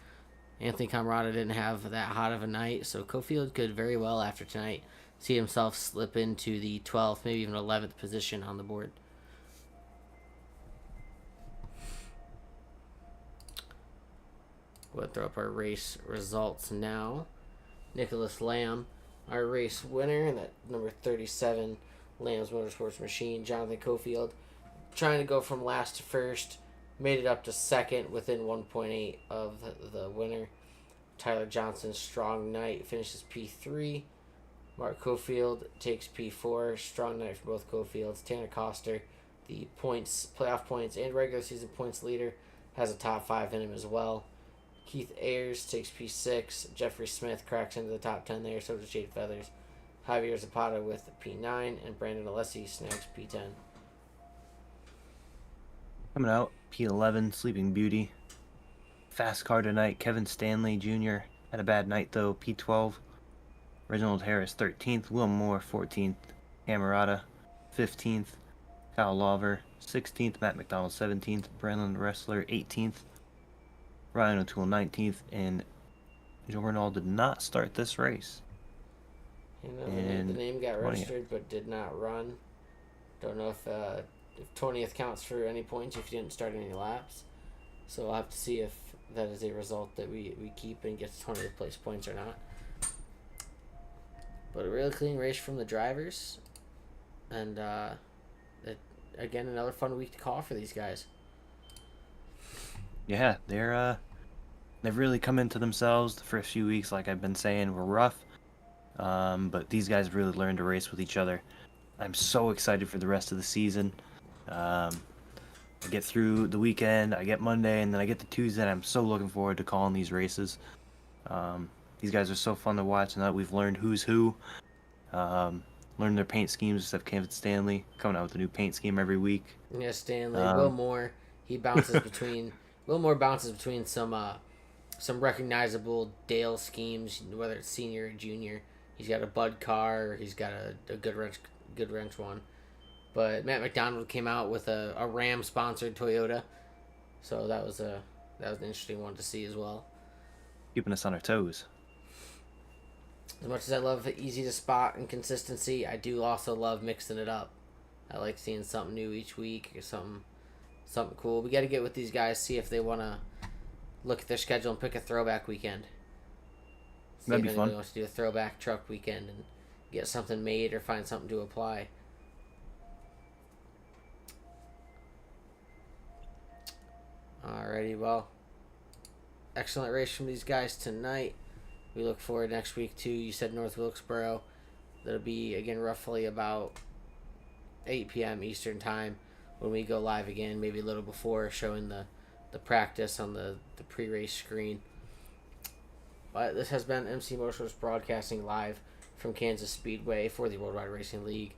Anthony Camerata didn't have that hot of a night, so Cofield could very well, after tonight, see himself slip into the 12th, maybe even 11th position on the board. We'll throw up our race results now. Nicholas Lamb, our race winner, and that number 37 Lamb's Motorsports machine. Jonathan Cofield trying to go from last to first, made it up to second within 1.8 of the winner. Tyler Johnson, strong night, finishes P3. Mark Cofield takes P4. Strong night for both Cofields. Tanner Coster, the playoff points and regular season points leader, has a top 5 in him as well. Keith Ayers takes P6. Jeffrey Smith cracks into the top 10 there. So does Jade Feathers. Javier Zapata with P9. And Brandon Alessi snags P10. Coming out, P11, Sleeping Beauty. Fast car tonight, Kevin Stanley Jr. had a bad night though, P12. Reginald Harris 13th. Will Moore 14th. Camerata 15th. Kyle Lawver 16th. Matt McDonald 17th. Brandon Wrestler 18th. Ryan O'Toole 19th, and Joe Bernal did not start this race. The name got registered but did not run. Don't know if 20th counts for any points if you didn't start any laps. So we'll have to see if that is a result that we keep and gets 20th place points or not. But a really clean race from the drivers. And again, another fun week to call for these guys. Yeah, they've really come into themselves. The first few weeks, like I've been saying, were rough. But these guys really learned to race with each other. I'm so excited for the rest of the season. I get through the weekend, I get Monday, and then I get to Tuesday, and I'm so looking forward to calling these races. These guys are so fun to watch, and that we've learned who's who. Learned their paint schemes, except Kevin Stanley coming out with a new paint scheme every week. Yeah, Stanley. Will Moore, he bounces between... Will Moore bounces between some recognizable Dale schemes, whether it's senior or junior. He's got a Bud car, or he's got a good wrench one. But Matt McDonald came out with a Ram sponsored Toyota, so that was an interesting one to see as well. Keeping us on our toes. As much as I love easy to spot and consistency, I do also love mixing it up. I like seeing something new each week or something cool. We got to get with these guys, see if they want to look at their schedule and pick a throwback weekend. That'd be fun. Wants to do a throwback truck weekend and get something made or find something to apply. Alrighty, well, excellent race from these guys tonight. We look forward next week to, you said, North Wilkesboro. That'll be, again, roughly about 8 p.m. Eastern time when we go live again, maybe a little before, showing the practice on the pre-race screen. But this has been MC Motorsports broadcasting live from Kansas Speedway for the Worldwide Racing League.